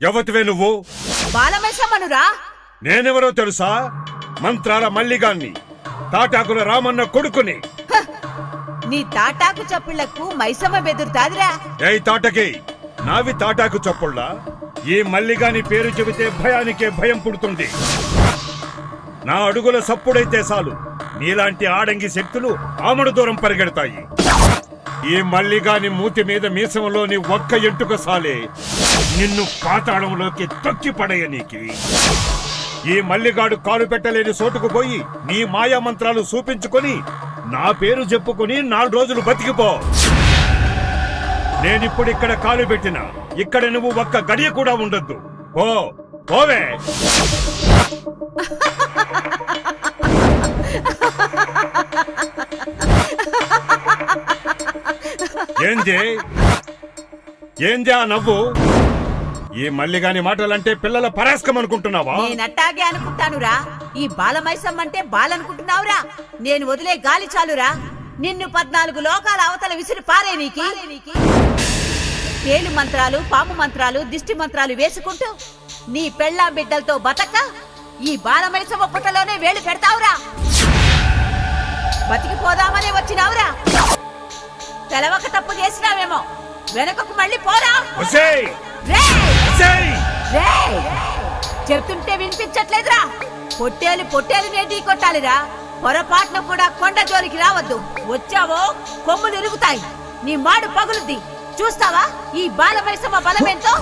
ఎవతివే నువ్వు? బాలమైసమ్మనురా. నేనెవరో తెలుసా? మంత్రాల మల్లిగాన్ని, తాటాకుల రామన్న కొడుకుని. నీ తాటాకు చప్పుళ్లకు మైసమ్మ బెదురుతాదిరా. ఏయ్ తాటకి, నావి తాటాకు చప్పుళ్ళ? ఈ మల్లిగాని పేరు చెబితే భయానికే భయం పుడుతుంది. నా అడుగుల సప్పుడైతే చాలు నీలాంటి ఆడంగి శక్తులు ఆమడు దూరం పరిగెడతాయి. ఈ మల్లిగాని మూతి మీద మీసంలోని ఒక్క ఎంటుక సాలే నిన్ను పాతాళంలోకి తొక్కి పడేయనీకి. ఈ మల్లిగాడు కాలు పెట్టలేని చోటుకు పోయి నీ మాయా మంత్రాలు చూపించుకొని నా పేరు చెప్పుకుని 4 రోజులు బతికిపో. నేనిప్పుడు ఇక్కడ కాలు పెట్టినా ఇక్కడ నువ్వు ఒక్క గడియ కూడా ఉండొద్దు. పోవే. ఏంది ఆ నవ్వు? ఈ మల్లిగాని మాటలంటే పిల్లల పరాస్కం అనుకుంటున్నావా? నేనట్టాగే అనుకుంటానురా. ఈ బాలమైసమ్మంటే బాలనుకుంటున్నావురా. నేను వదిలే గాలి చాలురా. నిన్ను 14 లోకాల అవతల విసిరి పారే నీకి. పేలు మంత్రాలు, పాము మంత్రాలు, దిష్టి మంత్రాలు వేసుకుంటూ నీ పెళ్ళా బిడ్డలతో బతక ఈ బాలమైసమ్మ పుట్టలోనే వేలు పెడతావురా. బతికిపోదామనే వచ్చినావురా. తెలవక తప్పు చేసినావేమో, వెనకకు మళ్ళీ పోరా. చెప్తుంటే వినిపించట్లేదురా. పొట్టేలు నేటి కొట్టాలిరా. పొరపాటున కూడా కొండ జోలికి రావద్దు. వచ్చావో కొమ్ములు ఇరుగుతాయి, నీ మాడు పగులుద్ది. చూస్తావా ఈ బాలమైసమ్మ బలమేంతో?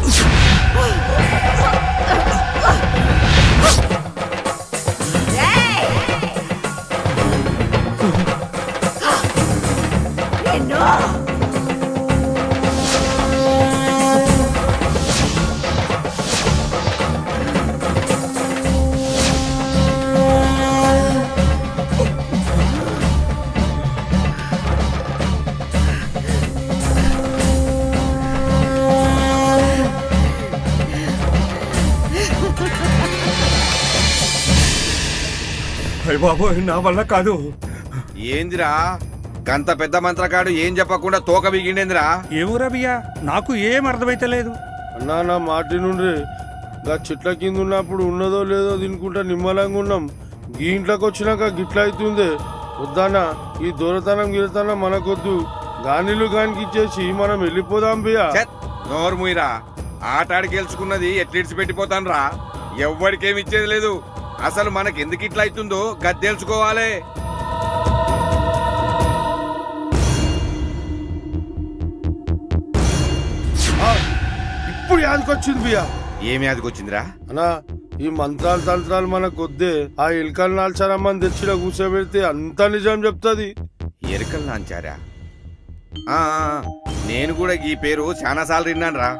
బాబోయ్, నా వల్ల కాదు. ఏందిరా గంత పెద్ద మంత్రకాడు ఏం చెప్పకుండా తోక బిగిండేందిరా? ఏమోరా బియ్యా, నాకు ఏం అర్థమైతలేదు. అన్నా నా మాటి నుండి గా చెట్ల కింద ఉన్నప్పుడు ఉన్నదో లేదో తినుకుంటా నిమ్మలంగా ఉన్నాం. ఈ ఇంట్లోకి వచ్చినాక గిట్ల అవుతుంది. వద్దానా ఈ దూరతనం గిరతనం మనకొద్దు. గానిలు గానికి ఇచ్చేసి మనం వెళ్ళిపోదాం బియ్యా. నోరు ముయిరా, ఆటాడి గెలుచుకున్నది ఎట్లిడిచి పెట్టిపోతాను రా. ఎవ్వడికేమి ఇచ్చేది లేదు. అసలు మనకెందుకు ఇట్లా అవుతుందో గద్దెలుచుకోవాలి. ఇప్పుడు యాదకొచ్చింది బియ్యా. ఏమి యాదకొచ్చిందిరా? అన్నా ఈ మంత్రాలు తంత్రాలు మనకొద్దే. ఆ ఎలుకలు నాల్చారమ్మని తెచ్చిలో కూర్చోబెడితే అంతా నిజం చెప్తుంది. ఎలుకలు నాంచారా? నేను కూడా ఈ పేరు చాలా సార్లు విన్నాను రా.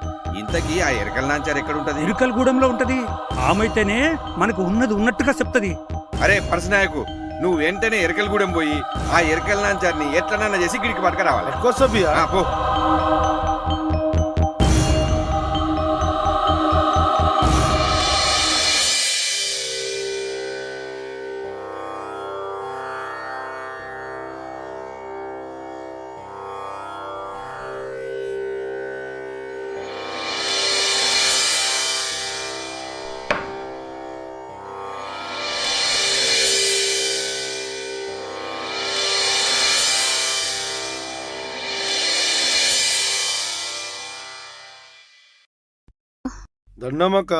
ఇంతకీ ఆ ఎరకల నాంచారు ఎక్కడుంటది? ఇరుకలగూడెంలో ఉంటది. ఆమైతేనే మనకు ఉన్నది ఉన్నట్టుగా చెప్తది. అరే పరసనాయకు, నువ్వు వెంటనే ఎరకలగూడెం పోయి ఆ ఎరకల నాంచారిని ఎట్లనన్నా చేసి గిడికి పట్టుకురావాలి. పో. దండమక్క.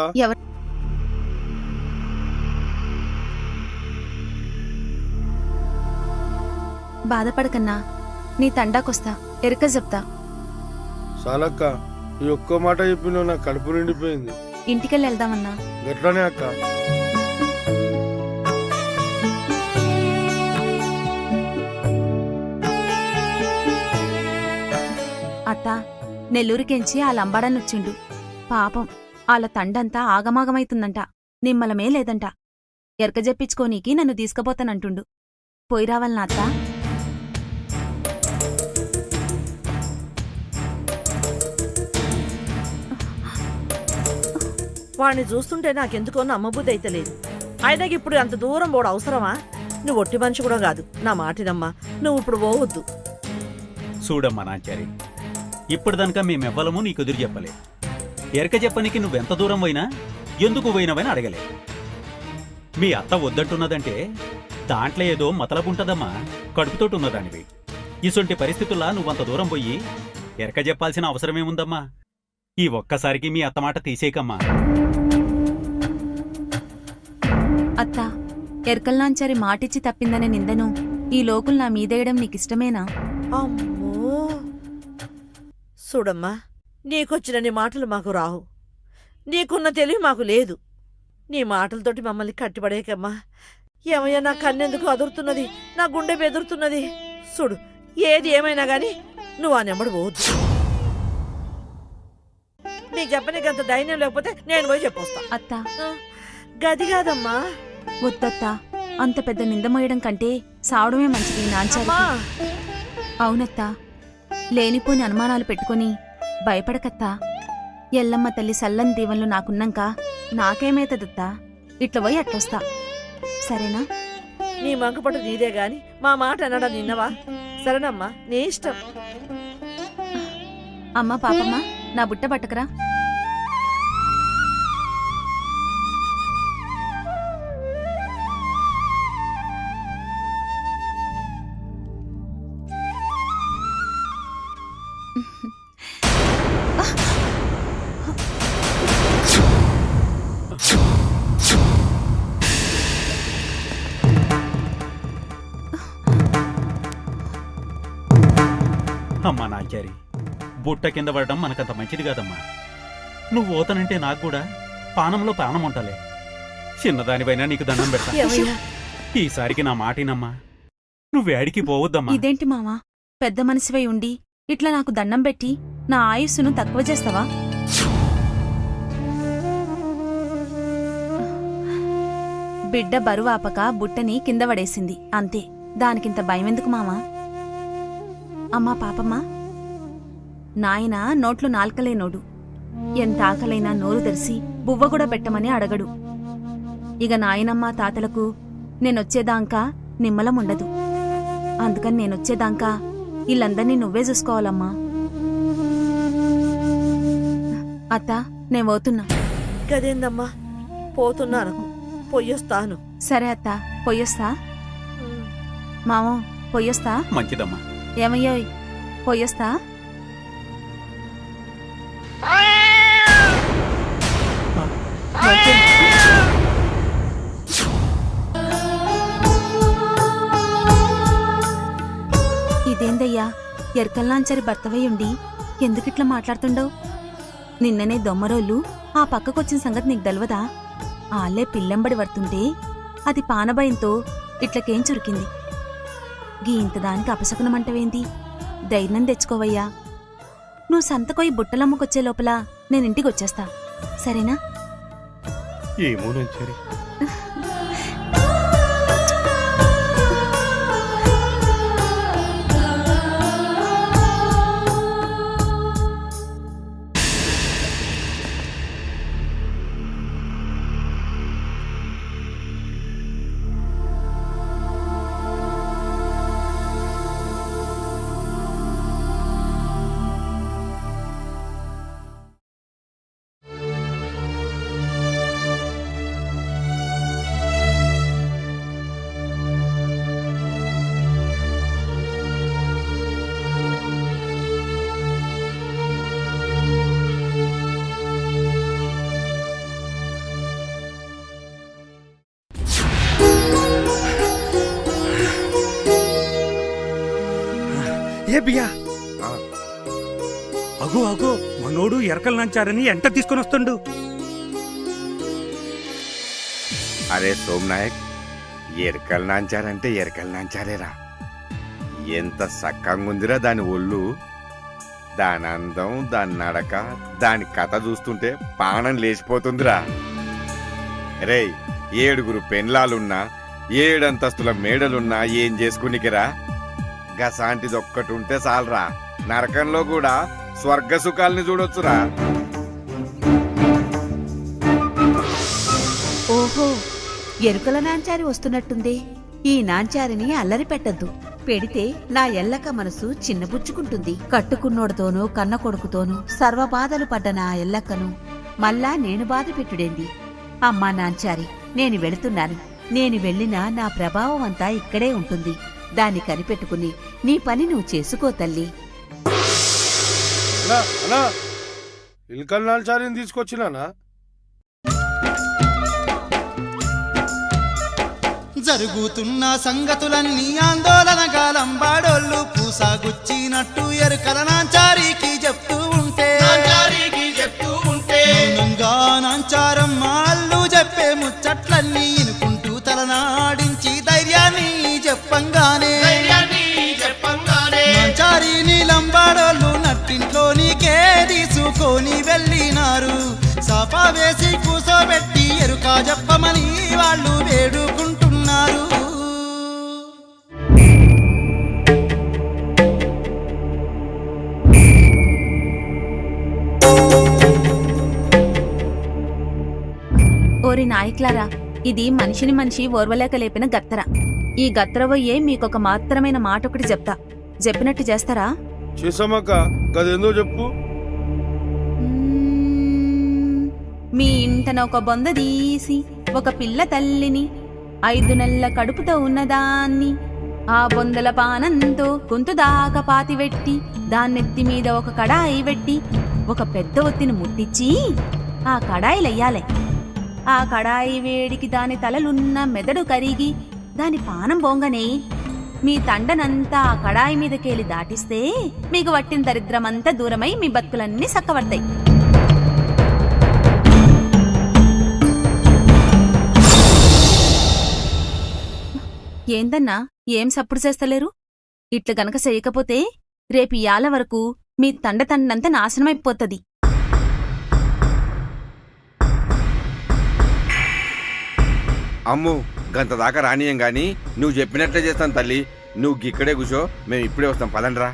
బాధపడకన్నా, నీ తండాకొస్తా, ఎరక చెప్తా. చాలక్క, ఈ ఒక్క మాట చెప్పిన నా కడుపు నిండిపోయింది. ఇంటికెళ్ళి వెళ్దామన్నా. గట్లనే అక్క. అత్త, నెల్లూరికెంచి ఆ లంబాడనొచ్చిండు. పాపం ఆళ్ళ తండంతా ఆగమాగమైతుందంట. నిమ్మలమే లేదంట. ఎరక జెప్పించుకోనీకి నన్ను తీసుకుపోతానంటుండు. పోయి రావాలనా అత్త? వాడిని చూస్తుంటే నాకెందుకో నమ్మబుద్ధి అయితే లేదు. ఆయనకి ఇప్పుడు అంత దూరం పోవడం అవసరమా? నువ్వు ఒట్టి మనిషి కూడా కాదు. నా మాటినమ్మా, నువ్వు ఇప్పుడు పోవద్దు. చూడమ్మా నాంచారి, ఇప్పటిదనక మేమెవ్వలము నీకు ఎదురు చెప్పలే. ఎరక చెప్పనికి నువ్వెంత దూరం పోయినా ఎందుకు పోయినవని అడగలే. మీ అత్త వద్దంటున్నదంటే దాంట్లో ఏదో మతలబుంటదమ్మా. కడుపుతోటి ఉన్నదానివి. ఇసొంటి పరిస్థితుల్లో నువ్వంత దూరం పోయి ఎరక చెప్పాల్సిన అవసరమేముందమ్మా? ఈ ఒక్కసారికి మీ అత్తమాట తీసేయకమ్మా. అత్త, ఎరకల్నాంచారి మాటిచ్చి తప్పిందనే నిందను ఈ లోకులు నా మీదేయడం నీకిష్టమేనా? అమ్మో, చూడమ్మా, నీకొచ్చినన్ని మాటలు మాకు రావు. నీకున్న తెలివి మాకు లేదు. నీ మాటలతోటి మమ్మల్ని కట్టిపడేకమ్మా. ఏమయ్యా, నా కన్నెందుకు అదురుతున్నది, నా గుండె బెదురుతున్నది. చూడు, ఏది ఏమైనా గాని నువ్వు ఆ నెంబడు పోవద్దు. నీకు చెప్పనీకి అంత ధైర్యం లేకపోతే నేను పోయి చెప్పొస్తా. అత్త, గది కాదమ్మా. వద్దత్తా, అంత పెద్ద నిందమోయడం కంటే సావడమే మంచిది నాంచారి. అవునత్తా, లేనిపోని అనుమానాలు పెట్టుకుని భయపడకత్తా. ఎల్లమ్మ తల్లి సల్లని దీవెనలు నాకున్నాక నాకేమైతదత్తా? ఇట్ల పోయి అట్లొస్తా, సరేనా? నీ మంకుపట్టు నీదే గాని మా మాట అనడా నిన్నవా? సరేనమ్మా, నీ ఇష్టం. అమ్మా పాపమ్మ, నా బుట్ట పట్టకరా. అమ్మా నాంచారి, బుట్ట కింద పడడం మనకంత మంచిది కాదమ్మా. నువ్వు ఓతనంటే నాకు కూడా పానంలో ప్రాణం ఉంటలే. చిన్నదానివైనా నీకు దండం పెడతా. ఈసారికి నా మాటినమ్మా, నువ్వేడికి పోవద్దమ్మా. ఇదేంటి మావా, పెద్ద మనిషివై ఉండి ఇట్లా నాకు దండం పెట్టి నా ఆయుస్సును తక్కువ చేస్తావా? బిడ్డ బరువాపక బుట్టని కింద పడేసింది అంతే. దానికింత భయమెందుకు మావా? అమ్మా పాపమ్మ, నాయన నోట్లు నాల్కలేనోడు. ఎంత ఆకలైనా నోరు తెరిసి బువ్వ కూడా పెట్టమని అడగడు. ఇక నాయనమ్మ తాతలకు నేనొచ్చేదాంకా నిమ్మలం ఉండదు. అందుకని నేను వచ్చేదాకా వీళ్ళందరినీ నువ్వే చూసుకోవాలమ్మా. అత్త, నేను పోతున్నా. గదేందమ్మా పోతున్నాను, పొయ్యొస్తాను. సరే అత్త, పొయ్యొస్తా. మామో, పొయ్యొస్తా. మంచిదమ్మా. ఏమయ్యోయ్, పొయ్యొస్తా. ఇదేందయ్యా, ఎరకల్లాంచరి భర్తవై ఉండి ఎందుకిట్లా మాట్లాడుతుండవు? నిన్ననే దొమ్మరోళ్ళు ఆ పక్కకొచ్చిన సంగతి నీకు తెలవదా? ఆళ్ళే పిల్లెంబడి పడుతుంటే అది పానభయంతో ఇట్లకేం చురికింది. గీ ఇంతదానికి అపశకునమంటవేంది? ధైర్యం తెచ్చుకోవయ్యా. నువ్వు సంతకోయి బుట్టలమ్మకొచ్చే లోపల నేనింటికొచ్చేస్తా, సరేనా? ఏమోనంచరి. ఏ బియ్యా, అగో అగో మనోడు ఎరకలు నాంచారని ఎంట తీసుకొని వస్తుండు. అరే సోమనాయక్, ఎరకలు నాంచారంటే ఎరకలు నాంచారేరా. ఎంత సక్కంగుందిరా దాని ఒళ్ళు, దాని అందం, దాని నడక, దాని కథ చూస్తుంటే పానం లేచిపోతుందిరా. రే, 7 పెన్లాలున్నా 7 అంతస్తుల మేడలున్నా ఏం చేసుకునికిరా? గసాంటిదొక్కటి ఉంటే చాలరా, నరకంలో కూడా స్వర్గ సుఖాల్ని చూడొచ్చురా. ఓహో, ఎరుకల నాంచారి వస్తున్నట్టుంది. ఈ నాంచారిని అల్లరి పెట్టద్దు. పెడితే నా ఎల్లక మనసు చిన్నబుచ్చుకుంటుంది. కట్టుకున్నోడుతోనూ కన్న కొడుకుతోనూ సర్వబాధలు పడ్డ నా ఎల్లక్కను మళ్ళా నేను బాధ పెట్టుడేంది? అమ్మా నాంచారి, నేను వెళుతున్నాను. నేను వెళ్ళినా నా ప్రభావం అంతా ఇక్కడే ఉంటుంది. దాన్ని కనిపెట్టుకుని నీ పని నువ్వు చేసుకో తల్లి. ఇల్కల్ నాల్చారిని తీసుకొచ్చినానా? జరుగుతున్న సంగతులన్నీ ఆందోళనగా లంబాడోళ్ళు పూసాగుచ్చినట్టు ఎరుకల నాంచారికి చెప్తూ ఉంటే మౌనంగా నాంచారమ్మ అల్లు చెప్పే ముచ్చట్లన్నీ ఇనుకుంటూ తలనాడించి ధైర్యాన్ని చెప్పంగానే నాంచారిని లంబాడోళ్ళు నట్టింట్లోనికే తీసుకొని వెళ్ళినారు. సాపా వేసి కూసోబెట్టి ఎరుక చెప్పమని వాళ్ళు వేడుకుంటున్నారు. ఓరి నాయకులారా, ఇది మనిషిని మనిషి ఓర్వలేక లేపిన గత్తర. ఈ గత్తరవయ్యే మీకొక మాత్రమైన మాట ఒకటి చెప్తా, చెప్పినట్టు చేస్తారా? చేసామక్క, గదేందో చెప్పు. మీ ఇంటన ఒక బొంద తీసి ఒక పిల్ల తల్లిని 5 నెలల కడుపుతో ఉన్నదాన్ని ఆ బొందల పానంతో గొంతు దాకా పాతివెట్టి దాన్నెత్తి మీద ఒక కడాయి పెట్టి ఒక పెద్ద ఒత్తిని ముట్టించి ఆ కడాయిలెయ్యాలే. ఆ కడాయి వేడికి దాని తలలున్న మెదడు కరిగి దాని పానం బొంగనే మీ తండనంతా ఆ కడాయి మీదకేలి దాటిస్తే మీకు వట్టిన దరిద్రమంతా దూరమై మీ బతుకులన్నీ సక్కబడతాయి. ఏందన్నా, ఏం సప్పుడు చేస్తలేరు? ఇట్ల గనక చెయ్యకపోతే రేపు ఇయాల వరకు మీ తండంతా నాశనమైపోతుంది. అమ్ము, గంత దాకా రానియం గాని నువ్వు చెప్పినట్లే చేస్తాను తల్లి. నువ్వు ఇక్కడే కూర్చో, మేము ఇప్పుడే వస్తాం, పదండ్రా.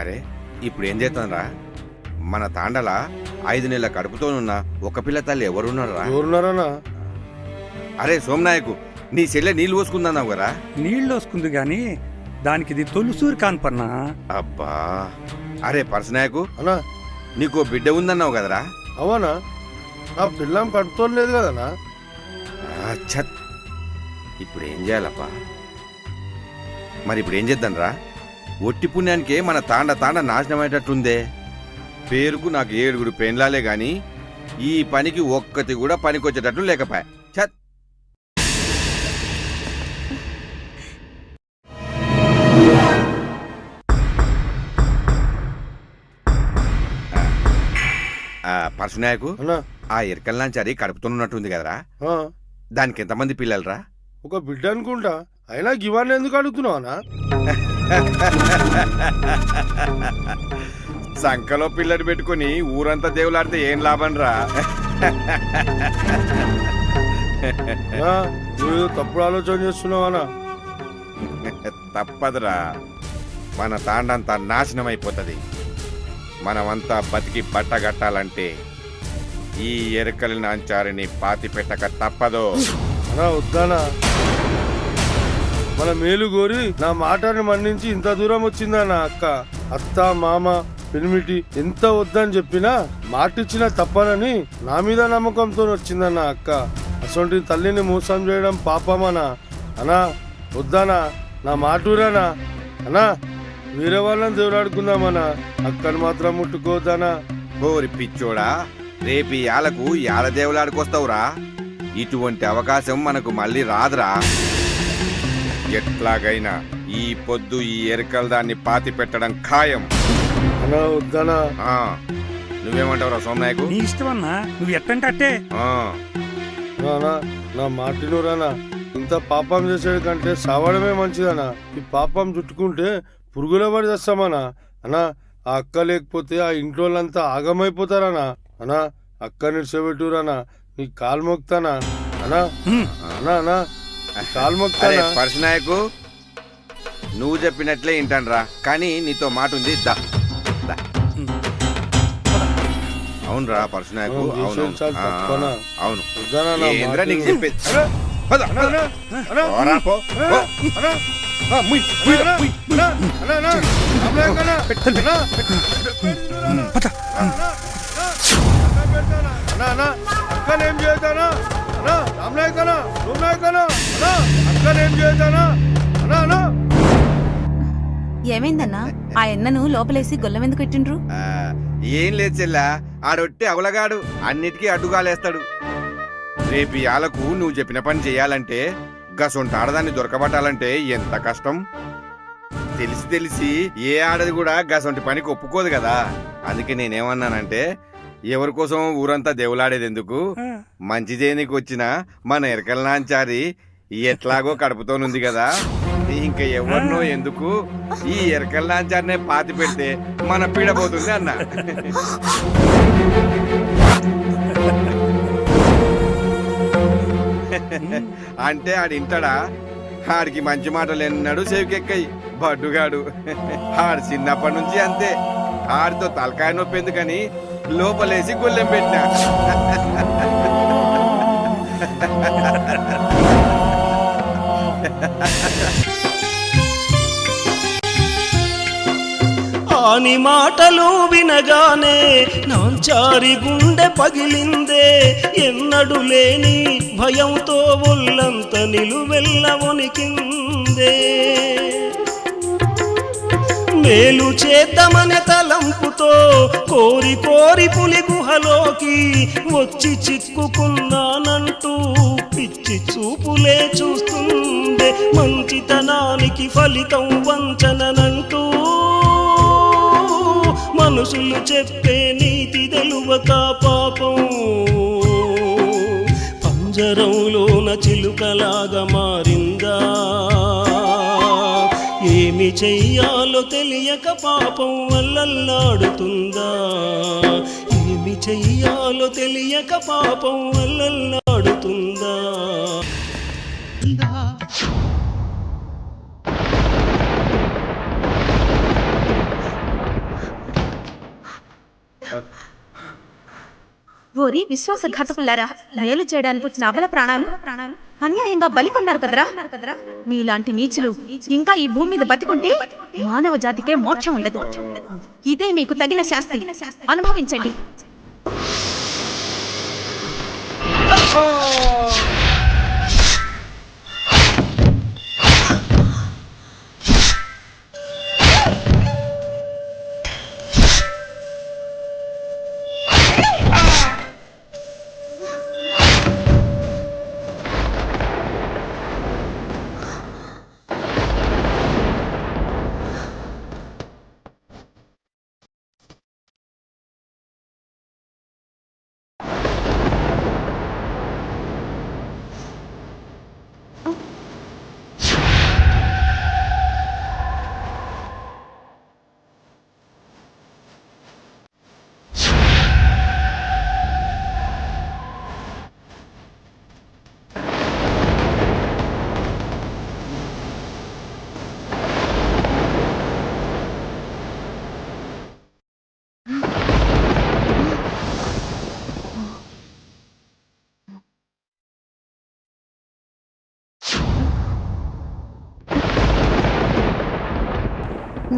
అరే, ఇప్పుడు ఏం చేస్తానరా? మన తాండల 5 నెలల కడుపుతోనున్న ఒక పిల్ల తల్లి ఎవరున్నారా? ఎవరున్నారన్నా? అరే సోమనాయకు, నీ చెల్లె నీళ్ళు పోసుకుందన్నావు కదా? నీళ్ళు వస్తుంది గాని దానికి ఇది తొలుసూరు కాన్పన్నా. అబ్బా, అరే పరసనాయకు అన్నా, నీకు బిడ్డ ఉందన్నావు కదరా? అవునా? నా పిల్లం కడుపుతోలేదు కదనా? ఛత్, ఇప్పుడు ఏం చేయాలప్పా? మరి ఇప్పుడు ఏం చేద్దాం రా? ఒట్టి పుణ్యానికే మన తాండ నాశనం అయ్యేటట్టుందే. పేరుకు నాకు 7 పెన్లాలే గాని ఈ పనికి ఒక్కటి కూడా పనికొచ్చేటట్లు లేకపోయా. ఛత్. పరశునాయకు, ఆ ఎరకల్లాంచారి కడుపుతున్నట్టుంది కదరా? దానికి ఎంతమంది పిల్లలరా? ఒక బిడ్డ అనుకుంటా. అయినా గివాన్ని ఎందుకు అడుగుతున్నావనా? సంకలో పిల్లడు పెట్టుకుని ఊరంతా దేవులాడితే ఏం లాభం రా? నువ్వు తప్పుడు ఆలోచన చేస్తున్నావనా? తప్పదురా, మన తాండంతా నాశనం అయిపోతుంది. మనమంతా బతికి బట్టగట్టాలంటే ఈ ఎరకలి నాంచారిని పాతి పెట్టక తప్పదు. వద్దానా? మన మేలు కోరి నా మాటని మన్నించి ఇంత దూరం వచ్చిందా నా అక్క? అత్త మామ పెనిమిటి ఎంత వద్దని చెప్పినా మాటిచ్చిన తప్పనని నా మీద నమ్మకంతో వచ్చిందన్న అక్క. అసొంటి తల్లిని మోసం చేయడం పాపమనా? అనా వద్దానా? నా మాటూరానా? అనా వేరే వాళ్ళని దేవులాడుకుందామనా? అక్కను మాత్రం ముట్టుకోవద్దానా? ఓరి పిచ్చోడా, రేపు యాలకు యాల దేవులాడుకొస్తావురా? ఇటువంటి అవకాశం మనకు మళ్ళీ రాదురా. ఎట్లాగైనా ఈ పొద్దు ఈ ఎరకల దాన్ని పాతి పెట్టడం ఖాయం. నువ్వేమంటావురా సోమనాయకు? నీ ఇష్టమన్నా, నువ్వు ఎట్టంటే అట్టే. నా మాటినూరానా, ఇంత పాపం చేసేది కంటే సావడమే మంచిదనా. ఈ పాపం చుట్టుకుంటే పురుగుల పడి చేస్తామనా? అనా ఆ అక్క లేకపోతే ఆ ఇంట్లో వాళ్ళంతా ఆగమైపోతారనా? అనా అక్క నిడిచబెట్టురానా? నీ కాలు మొక్తానా? అనా అనా అనా కాలు మొక్తానా? పరశునాయకు, నువ్వు చెప్పినట్లే వింటానురా, కానీ నీతో మాట ఉంది. అవునురా పరశునాయకు, అవును. ఏంద్రా నీకు చెప్పేది? అక్కనేం చేద్దానా? రామనాయకనా, సోమనాయకనా, అక్కనేం చేద్దానా? ఏమైందన్నా? ఆ ఎన్నను లోపలేసి గొల్లం ఎందుకు పెట్టిండ్రు? ఏం లేదు చెల్లా, ఆడొట్టి అవలగాడు, అన్నిటికీ అడ్డుగాలేస్తాడు. రేపు యాలకు నువ్వు చెప్పిన పని చెయ్యాలంటే, గసొంటి ఆడదాన్ని దొరకబట్టాలంటే ఎంత కష్టం. తెలిసి ఏ ఆడది కూడా గసొంటి పనికి ఒప్పుకోదు కదా. అందుకే నేనేమన్నానంటే, ఎవరి కోసం ఊరంతా దేవులాడేది ఎందుకు, మంచి చేయనికి వచ్చిన మన ఎరకల నాంచారి ఎట్లాగో కడుపుతోనుంది కదా, ఇంకా ఎవరినో ఎందుకు, ఈ ఎరకల నాంచారినే పాతి పెడితే మన పీడపోతుంది అన్న. అంటే ఆడింటాడా? ఆడికి మంచి మాటలు ఎన్నాడు చెవికెక్కాయి బడ్డుగాడు. ఆడు చిన్నప్పటి నుంచి అంతే. ఆడితో తలకాయ నొప్పి ఎందుకని లోపలేసి గొల్లెం పెట్టినా. ఆని మాటలు వినగానే నాంచారి గుండె పగిలిందే. ఎన్నడు లేని భయంతో ఒళ్ళంత నిలువెల్ల వణికిందే. మేలు చేద్దామనే తలంపుతో కోరి పులి గుహలోకి వచ్చి చిక్కుకున్నానంటూ పిచ్చి చూపులే చూస్తుందే. మంచితనానికి ఫలితం వంచననంటూ మనుషులు చెప్పే నీతి తెలువక పాపం పంజరంలోన చిలుకలాగా మారిందా. ఏమి చెయ్యాలో తెలియక పాపం అల్లల్లాడుతుందా. ఏమి చెయ్యాలో తెలియక పాపం అల్లల్లాడుతుందా. ఓరి విశ్వాసఘాతకులారా, మేలు చేయడానికి వచ్చిన అబల ప్రాణాలు అన్యాయంగా బలికొన్నారు కదరా. మీలాంటి నీచులు ఇంకా ఈ భూమి మీద బతికుంటే మానవ జాతికే మోక్షం ఉండదు. ఇదే మీకు తగిన శాస్తి, అనుభవించండి.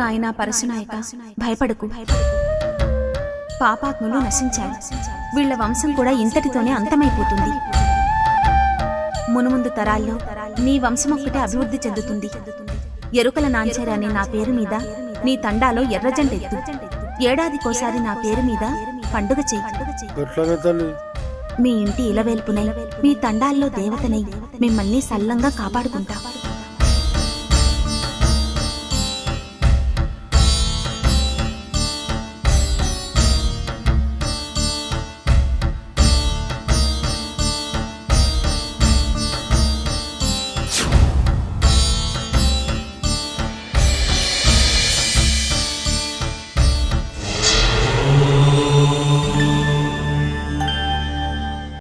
నాయనా పరశునాయక, భయపడకు. పాపాత్ములు నశించారు. వీళ్ల వంశం కూడా ఇంతటితోనే అంతమైపోతుంది. మునుముందు తరాల్లో నీ వంశం ఒక్కటే అభివృద్ధి చెందుతుంది. ఎరుకల నాంచేరా అనే నా పేరు మీద నీ తండాలో ఎర్రజెండెత్తు. ఏడాదికోసారి నా పేరు మీద పండుగ చెయ్యి. మీ ఇంటి ఇలవేల్పునై, మీ తండాల్లో దేవతనై మిమ్మల్ని సల్లంగా కాపాడుకుంటా.